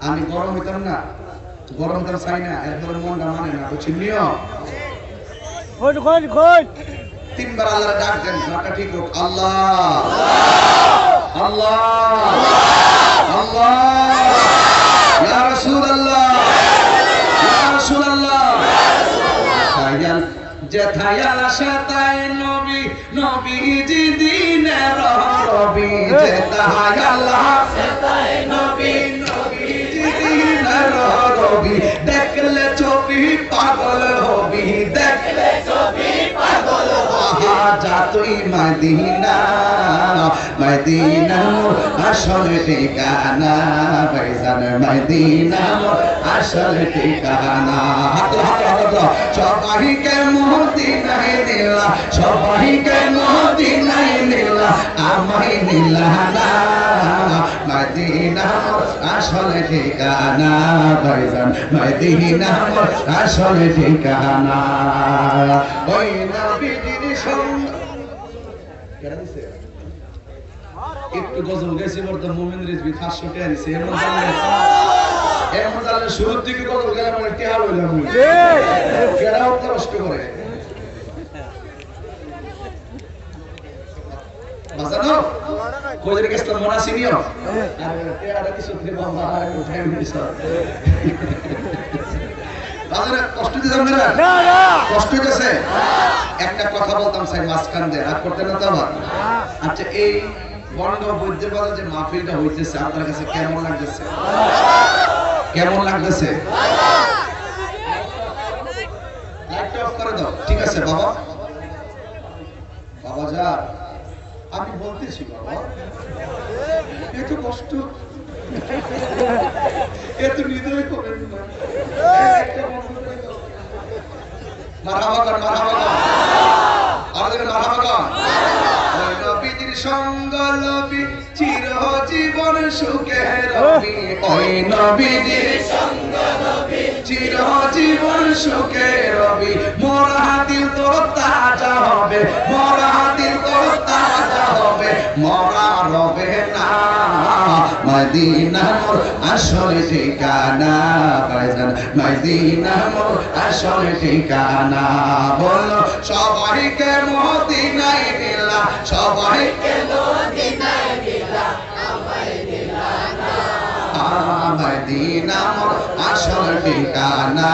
আমি গরম হইতাম না, গরম তো চাই না, এরপরে মনটা মানে না, বুঝছেন? তিনবার আল্লাহর ডাক দেন, ডাকটা ঠিক হোক। আল্লাহ আল্লাহ আল্লাহ, ইয়া রাসূলুল্লাহ ইয়া রাসূলুল্লাহ। খায়াল যেথায়াল সাতাই নবী নবীজি দিনের রবি, যেথায়াল সাতাই নবী নবীজি দিনের রবি, দেখলে ছবি পাগল হবি, দেখলে ছবি পাগল হবি। যা তুই মদিনা, মদিনা আসল ঠিকানা, ভাইজান মদিনা আসল ঠিকানা। সবাইকে মদিনায় নিলা, সবাইকে মদিনায় নিলা, আমায় নিলা না। মদিনা আসল ঠিকানা, ভাইজান মদিনা আসল ঠিকানা। ওই নবীজির সঙ্গ একটু গজল গেছে বলতে মুমিন রিজবি 500 টাকা দিছে। এর মধ্যে শুরুর দিকে গজল গেলে মানে টেহা হইলাম কেডাও কষ্ট করে বাজানো কোজের কাছে মনে আসিনিও আর টেহাটা কিছু দিতে বাবা আর টাইম দিছ বাজারে কষ্ট দিছ না? না না কষ্ট দিছে। একটা কথা বলতাম স্যার মাঝখান দিয়ে রাগ করতে না তো আবার। আচ্ছা, এই বন্ধ বৈদ্যবাজার যে মাহফিলটা হইতেছে আপনার কাছে কেমন লাগতেছে? কেমন লাগতেছে? লাইটটা অফ করে দাও। ঠিক আছে বাবা। বাবা যা আমি বলতেছি বাবা, এত কষ্ট, এত হৃদয় করেন না। একটা বন্ধ করে দাও। মারহাবা কর, মারহাবা কর, আমাদের মারহাবা কর। ওই নবীজির সঙ্গ লবি চিরজীবন সুখে রবি, ওই নবীজির সঙ্গ লবি চিরজীবন সুখে রবি। মোর হাতি তাজা হবে, মরা দিল তাজা হবে, মরা রবে না। মদিনা মোর আসল ঠিকানা ভাইজান, মদিনা মোর আসল ঠিকানা। বলো সবাইকে মদিনায় নিলা, সবাইকে মদিনায় নিলা, আমায় নিলা না। মদিনা মোর আসল ঠিকানা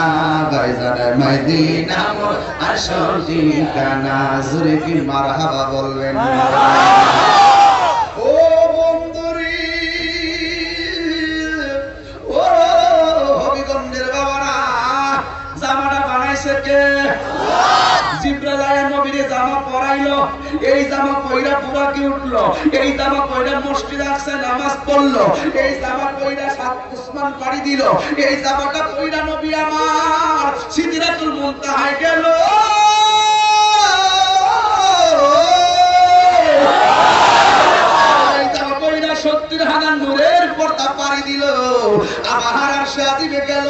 ভাইজান, মদিনা মোর আসল ঠিকানা। জোরে কি মারহাবা বলবেন? ও বন্ধুরি, ও হবিগঞ্জের বাবারা, জামাটা বানাইছে কে? জিবরাইল আয়া নবীরে জামা পরাইলো। এই জামা পয়রা পুরা কি উঠলো, এই জামা পয়রা মসজিদে আসছে নামাজ পড়লো, এই জামা পয়রা সাত উসমান পাড়ি দিল, এই জামাটা পয়রা নবী আমার সিদরাতুল মুনতাহায় গেল। এই জামা পয়রা 70,000 নূরের পর্দা পাড়ি দিল, আমার আরশে আজিমে গেল।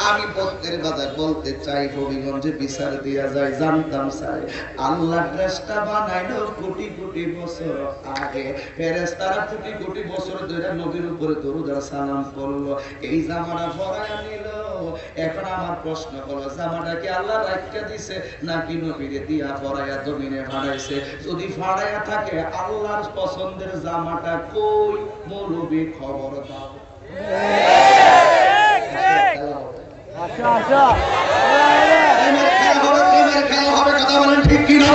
আমি পত্রের বাজার বলতে চাই, হবিগঞ্জে বিচার দিয়া যায়, জানতাম চাই আল্লাহ ড্রেসটা বানাইলো কোটি কোটি বছর আগে। ফেরেশতারা কোটি কোটি বছর ধরে নবীর উপরে দরুদ আর সালাম পড়লো, এই জামাটা পরায়া নিল। এখন আমার প্রশ্ন হলো, জামাটা কি আল্লাহ রাখতে দিছে নাকি নবীরে দিয়া পরায়া জমিনে ফাড়াইছে? যদি ফাড়ায়া থাকে আল্লাহর পছন্দের জামাটা কই? মৌলবী খবর দাও। আচ্ছা আচ্ছা খেলা হবে, কথা বলেন ঠিক কি না?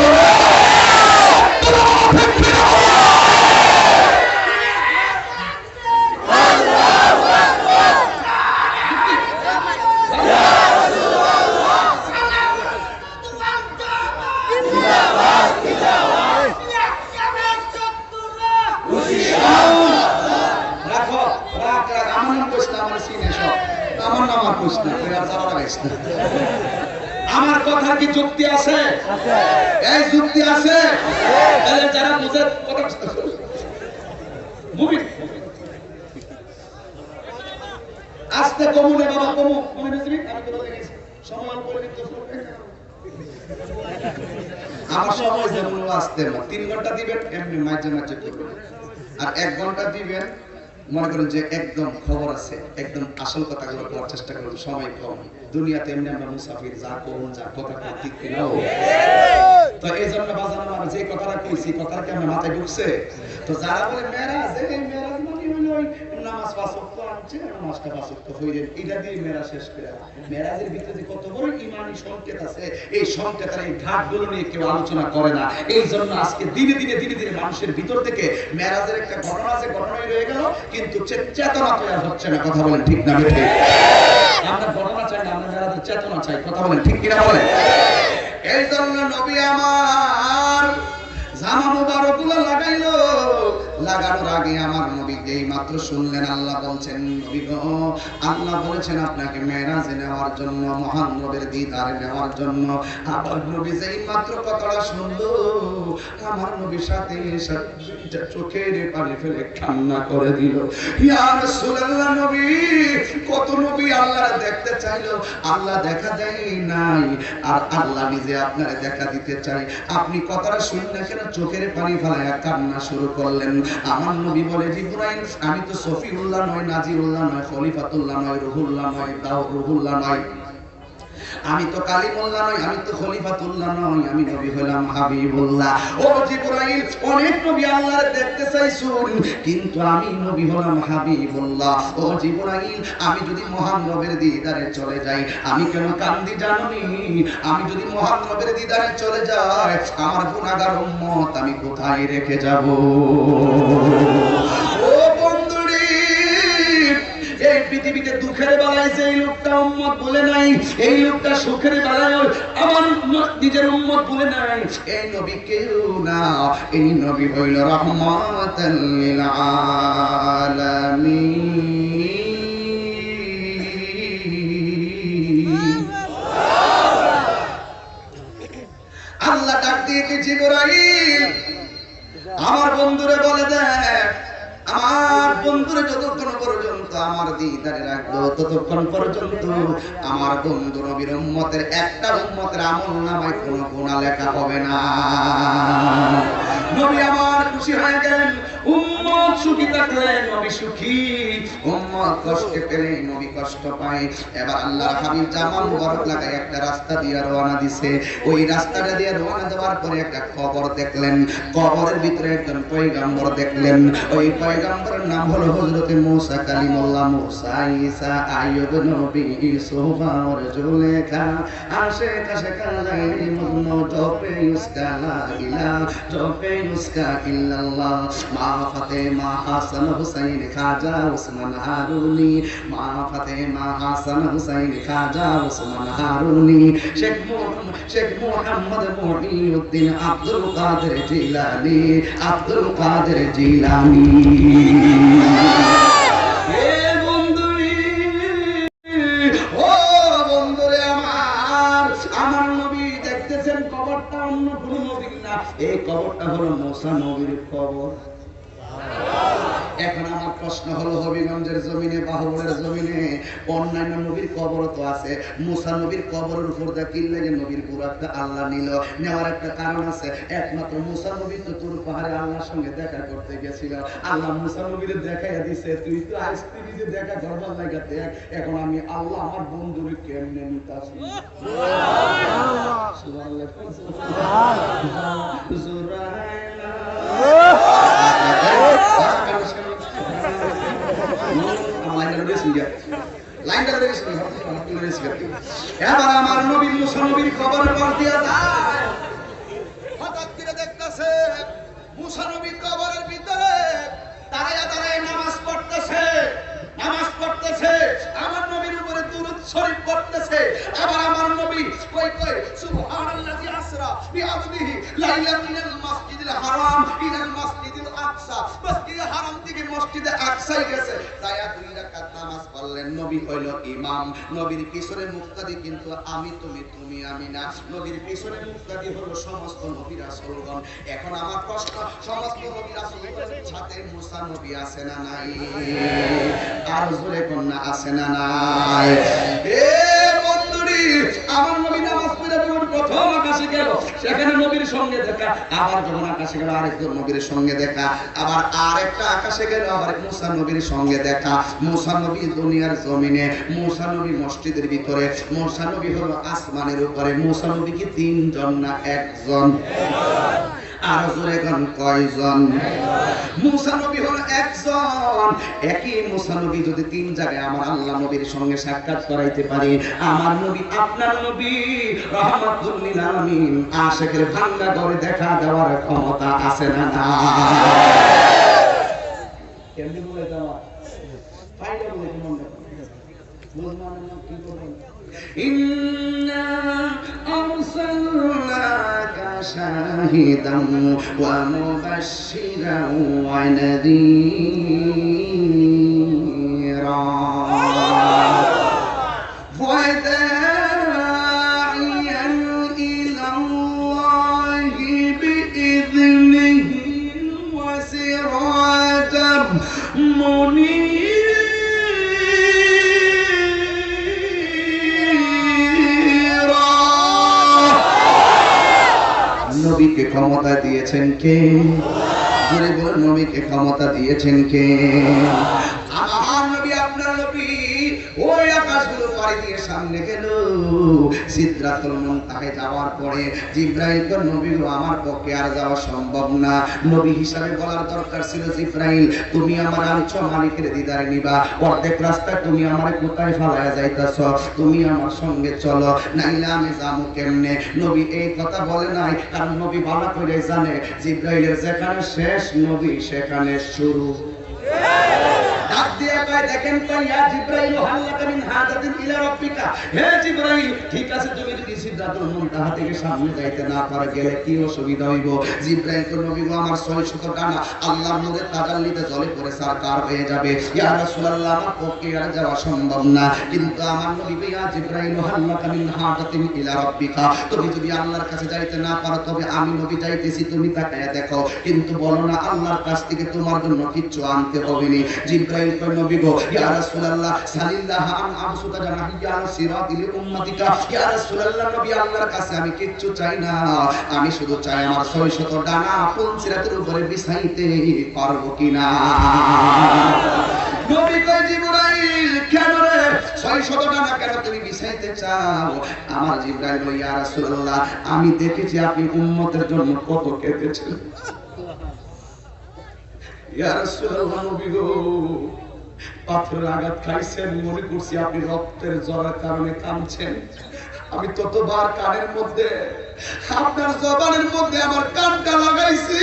আমার কথা কি যুক্তি আছে? এই যুক্তি আছে? তাহলে যারা বুঝে আস্তে কমুনে বাবা কমু আমার সময় যেমন আসতে 3 ঘন্টা দিবেন, এমনি মাঝে মাঝে করবেন। আর 1 ঘন্টা দিবেন, মনে করেন যে একদম খবর আছে, একদম আসল কথাগুলো বলার চেষ্টা করুন। সময় কম, দুনিয়াতে এমনি আমরা মুসাফির, যা করুন যা কথা ঠিক কিনা। তো এই জন্য বাজার আমরা যে কথাটা কইছি, কথাটা কি আমার মাথায় ঢুকছে? তো যারা বলে মেরাজ, এই মেরাজ মানে হইলো নামাজ 5 ওয়াক্ত আছে, নামাজটা 5 ওয়াক্ত হইলেন, এটা দিয়ে মেরাজ শেষ করে। মেরাজের ভিতরে যে কত বড় ঈমানি সংকেত আছে, এই সংকেতের এই ঘাটগুলো নিয়ে কেউ আলোচনা করে না। এই জন্য আজকে ধীরে ধীরে মানুষের ভিতর থেকে মেরাজের একটা ঘটনা আছে, ঘটনাই রয়ে গেল, কিন্তু চেতনা তৈরি হচ্ছে না। কথা বলেন ঠিক না? ঠিক। আমরা ঘটনা চাই না, আমরা মেরাজের চেতনা চাই। কথা বলেন ঠিক কিনা বলেন? এই জন্য নবী আমার জামা মুবারকগুলো লাগাইলো। লাগানোর আগে আমার নবী যেই মাত্র শুনলেন আল্লাহ বলছেন, নবী গো, আল্লাহ বলেছেন আপনাকে মেরাজে নেওয়ার জন্য, মহান নবীর দিদারে নেওয়ার জন্য। আবার নবী যেই মাত্র কথাটা শুনলো, আমার নবীর সাথে সাথে চোখের পানি ফেলে কান্না করে দিল। ইয়া রাসূলুল্লাহ, নবী কত নবী আল্লাহ দেখতে চাইলো, আল্লাহ দেখা দেয় নাই, আর আল্লাহ নিজে আপনারে দেখা দিতে চাই। আপনি কথাটা শুনলে কেন চোখের পানি ফেলায়া কান্না শুরু করলেন? আমার নবী বলে, জিবরাইল, আমি তো সফিউল্লাহ নয়, নাজিরুল্লাহ নয়, খলিফাতুল্লাহ নয়, রুহুল্লাহ নয়, রুহুল্লাহ নয়, আমি তো কালিমুল্লাহ নয়, আমি তো খলিফাতুল্লাহ নয়, আমি নবী হলাম হাবিবুল্লাহ। ও জিবরাইল, অনেক নবী আল্লাহর দেখতে চাইছুন, কিন্তু আমি নবী হলাম হাবিবুল্লাহ। ও জিবরাইল, আমি যদি মহান নবীর দিদারে চলে যাই, আমি কেন কান্দি জানি? আমি যদি মহান নবীর দিদারে চলে যাই, আমার গুনাহগার উম্মত আমি কোথায় রেখে যাব? ও বন্ধুরে, এই পৃথিবীতে দুঃখের বেলায় যে লোকটা উম্মত বলে নাই, এই লোকটা সুখের বেলায় আমার নিজের উম্মত বলে নাই। এই নবী কেউ না, এই নবী হইল রাহমাতাল লিল আলামিন। আল্লাহ ডাক দিয়ে জিবরাইল, আমার বন্ধুরে বলে দেয়, আমার বন্ধুরে যতক্ষণ পর্যন্ত আমার দিদারে রাখবে, ততক্ষণ পর্যন্ত আমার বন্ধু নবীর উম্মতের একটা উম্মতের আমলনামায় কোনো গুনাহ লেখা হবে না। নবী আমার খুশি হয়ে গেলেন, উম্মত সুখী থাকলে নবী সুখী, উম্মত কষ্টে পেলে নবী কষ্ট পায়। এবার আল্লাহর হাবিব জামা মুবারক লাগায় একটা রাস্তা দিয়ে রওনা দিছে। ওই রাস্তাটা দিয়ে রওনা দেওয়ার পরে একটা কবর দেখলেন, কবরের ভিতরে একজন পয়গম্বর দেখলেন। ওই পয়গম্বরের নাম হলো হযরত মুসা কালিমুল্লাহ, মুসা ঈসা আইয়ুব নবী ইউসুফ আর জুলেখা আশেকাশে কালাইনি মজনু জপে উসকা লা ইলাহা জপে উসকা ইল্লাল্লাহ। মা ফাতেমা হাসান হুসাইন খাজা উসমান হারুনি, মা ফাতেমা হাসান হুসাইন খাজা উসমান হারুনি, শেখ মুহাম্মদ মুঈনুদ্দিন আব্দুল কাদের জিলানী, আব্দুল কাদের জিলানী। কবরটা অন্য কোন নবীর না, এই কবরটা হলো মুসা নবীর কবর। এখন আমার প্রশ্ন হলো, হবিগঞ্জের জমিনে, বাহুবলের জমিনে অন্যান্য নবীর কবর তো আছে, মুসা নবীর কবরের উপর দা কি লাগে নবীর বুরাকটা আল্লাহ নিল? নেওয়ার একটা কারণ আছে। একমাত্র মুসা নবী তো তুর পাহাড়ে আল্লাহর সঙ্গে দেখা করতে গেছিল, আল্লাহ মুসা নবীরে দেখাইয়া দিছে, তুই তো আইসক্রিম যে দেখা করবার লাগা দেখ, এখন আমি আল্লাহ আমার বন্ধুরে কেমনে নিতাছি। এবার আমার নবী মুসা নবীর কবরের পাশ দিয়া যায়, হঠাৎ করে দেখতেছে মুসা নবীর কবরের ভিতরে দাঁড়ায় দাঁড়ায় নামাজ পড়তেছে, নামাজ পড়তেছে, আমার নবীর উপরে দুরূদ শরীফ পড়তেছে। আবার আমার নবী কই কই সুবহানাল্লাযী আসরা বিআবদিহি লাইলান মিনাল মাসজিদিল হারাম ইলাল মাসজিদিল আকসা, মসজিদে হারাম থেকে মসজিদে আকসায় গেছে, যায়া দুই রাকাত নামাজ পড়লেন। নবী হইল ইমাম, নবীর পিছনে মুক্তাদি কিন্তু আমি তুমি, তুমি আমি না, নবীর পিছনে মুক্তাদি হলো সমস্ত নবী রাসূলগণ। এখন আমার প্রশ্ন, সমস্ত নবী রাসূলগণের সাথে মুসা নবী আছে না নাই? আর জোরে কন্যা আছে না নাই? এ বন্ধুরি, আমার নবী নামাজ পড়ে যখন প্রথম আকাশে গেল, সেখানে নবীর সঙ্গে দেখা, আবার যখন আকাশে গেল আরেকজন নবীর সঙ্গে দেখা, আবার আরেকটা আকাশে গেল আবার মুসা নবীর সঙ্গে দেখা। মুসা নবী দুনিয়ার জমিনে, মুসা নবী মসজিদের ভিতরে, মুসা নবী হলো আসমানের উপরে। মুসা নবী কি তিনজন না একজন? আর জোরে গান কয়জন? মুসা নবী হলো একজন। একই মুসা নবী যদি তিন জায়গায় আমার আল্লাহ নবীর সঙ্গে সাক্ষাৎ করাইতে পারে, আমার নবী আপনার নবী রাহমাতুল লিল আলামিন আশিকের ভাঙ্গা করে দেখা দেওয়ার ক্ষমতা আছে না না? কেমনে বলে দেওয়া ফাইদা বলে কি মনে বুঝমান না কি বলেন? ইন্না আরসালনাকা শাহিদান ওয়া মুবাশশিরান ওয়া নাযীরা ওয়া দা'iyan ইলাল্লাহি বিইذনিহি ওয়া সিরাজাম মুনীরা। নবীকে ক্ষমতা দিয়েছেন কে? জোরে বলুন, নবীকে ক্ষমতা দিয়েছেন কে? আমার নবী আপনার নবী ওই আকাশগুলো পাড়ি দিয়ে সামনে গেল, সিদরাতুল মুনতাহায় যাওয়ার পরে জিবরাইল তো নবী গো, আমার পক্ষে আর যাওয়া সম্ভব না। নবী হিসাবে বলার দরকার ছিল, জিবরাইল তুমি আমার আনছো মালিকের দিদারে নিবা, অর্ধেক রাস্তা তুমি আমারে কোথায় ফেলায়া যাইতাছ, তুমি আমার সঙ্গে চলো, নাইলে আমি যাবো কেমনে? নবী এই কথা বলে নাই, কারণ নবী ভালো করে জানে জিবরাইলের যেখানে শেষ নবী সেখানে শুরু। ডাক দিয়ে কয়, দেখেন তো ইয়া জিবরাইল হাল্লাকা মিন হাদাতিন ইলা রাব্বিকা, হে জিবরাইল ঠিক আছে, তুমি যদি সিদরাতুল মুনতাহা থেকে সামনে যাইতে না পারো, গেলে কি অসুবিধা হইব? জিবরাইল তো নবী গো, আমার 600 ডানা আল্লাহর নূরের তাজাল্লিতে জ্বলে পড়ে সারকার হয়ে যাবে, ইয়া রাসূলুল্লাহ আমার পক্ষে আর যাওয়া সম্ভব না। কিন্তু আমার নবী ইয়া জিবরাইল হাল্লাকা মিন হাদাতিন ইলা রাব্বিকা, তুমি যদি আল্লাহর কাছে যাইতে না পারো, তবে আমি নবী যাইতেছি, তুমি তাকায়া দেখো, কিন্তু বলো না আল্লাহর কাছ থেকে তোমার জন্য কিচ্ছু আনতে হবে না। জিবরাইল জিবরাইল কয় নবী গো ইয়া রাসূলুল্লাহ সালিল্লাহ আন আবসুতা জানাহিয়া সিরাতিল উম্মতিকা ইয়া রাসূলুল্লাহ নবী আল্লাহর কাছে আমি কিচ্ছু চাই না, আমি শুধু চাই আমার 600 ডানা পুলসিরাতের উপরে বিছাইতে পারবো কিনা। নবী কয় জিবরাইল কেন রে 600 ডানা কেন তুমি বিছাইতে চাও? আমার জিবরাইল কয় ইয়া রাসূলুল্লাহ আমি দেখেছি আপনি উম্মতের জন্য কত কেঁদেছেন। ইয়া রাসূলুল্লাহ নবী গো পাথরের আঘাত খাইছেন, মনে করছি আপনি রক্তের জ্বরের কারণে কাঁদছেন। আমি ততবার কানের মধ্যে আপনার জবানের মধ্যে আমার কানটা লাগাইছি,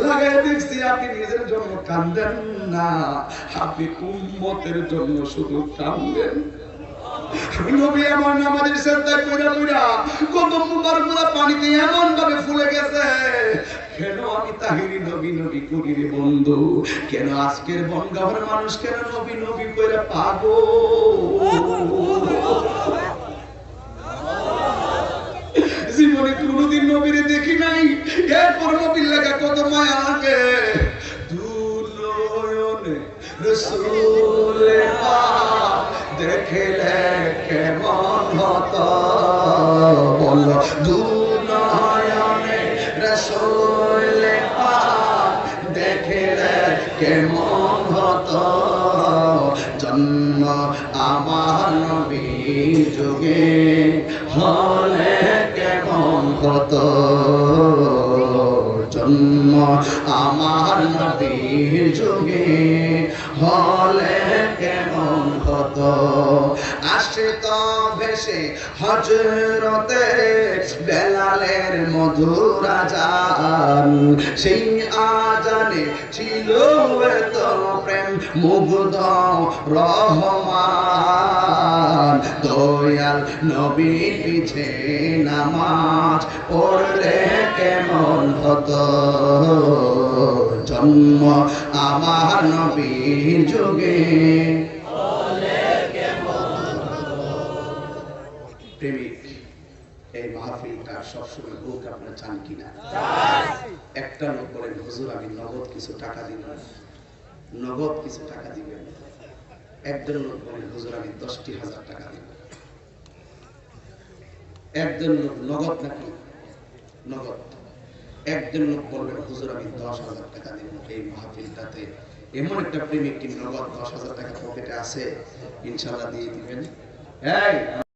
লাগাই দেখছি আপনি নিজের জন্য কাঁদেন না, আপনি উম্মতের জন্য শুধু কাঁদেন। নবী এমন নামাজের সেজদায় কইরা কইরা কদম মুবারকগুলো পানিতে এমন ভাবে ফুলে গেছে, কেন আমি তাহিরি নবী নবী করি রে বন্ধু, কেন আজকের বঙ্গাবার মানুষ কেন নবী নবী কইরা পাগল। জীবনে কোনোদিন নবীরে দেখি নাই, এরপর নবীর লাগা কত মায়া লাগে। দুনয়নে রাসূল পাক দেখলে কেমন হতো, বলো দুনয়নে রাসূল পাক দেখলে কেমন হতো, জন্ম আমার নবীর যুগে হলে কেমন হতো, জন্ম আমার নবীর যুগে হলে কেমন হতো। আসে তো ভেসে হযরতে বেলালের মধুর আযান, সেই আযানে ছিল এত প্রেম মুগ্ধ রহমান, দয়াল নবীর পিছে নামাজ পড়লে কেমন হতো, জন্ম আমার নবীর যুগে হলে কেমন হতো। প্রেমিক এই মাহফিলটা সবসময় হোক, আপনারা চান কিনা? একটা লোক বলেন হুজুর আমি নগদ কিছু টাকা দিব, নগদ কিছু টাকা দিবেন। একজন লোক বলেন হুজুর আমি 10,000 টাকা দিব। একজন লোক নগদ নাকি নগদ, একজন লোক বলবেন হুজুর আমি 10,000 টাকা দিব। এই মাহফিলটাতে এমন একটা প্রেমিক কি নগদ 10,000 টাকা পকেটে আছে, ইনশাআল্লাহ দিয়ে দিবেন। এই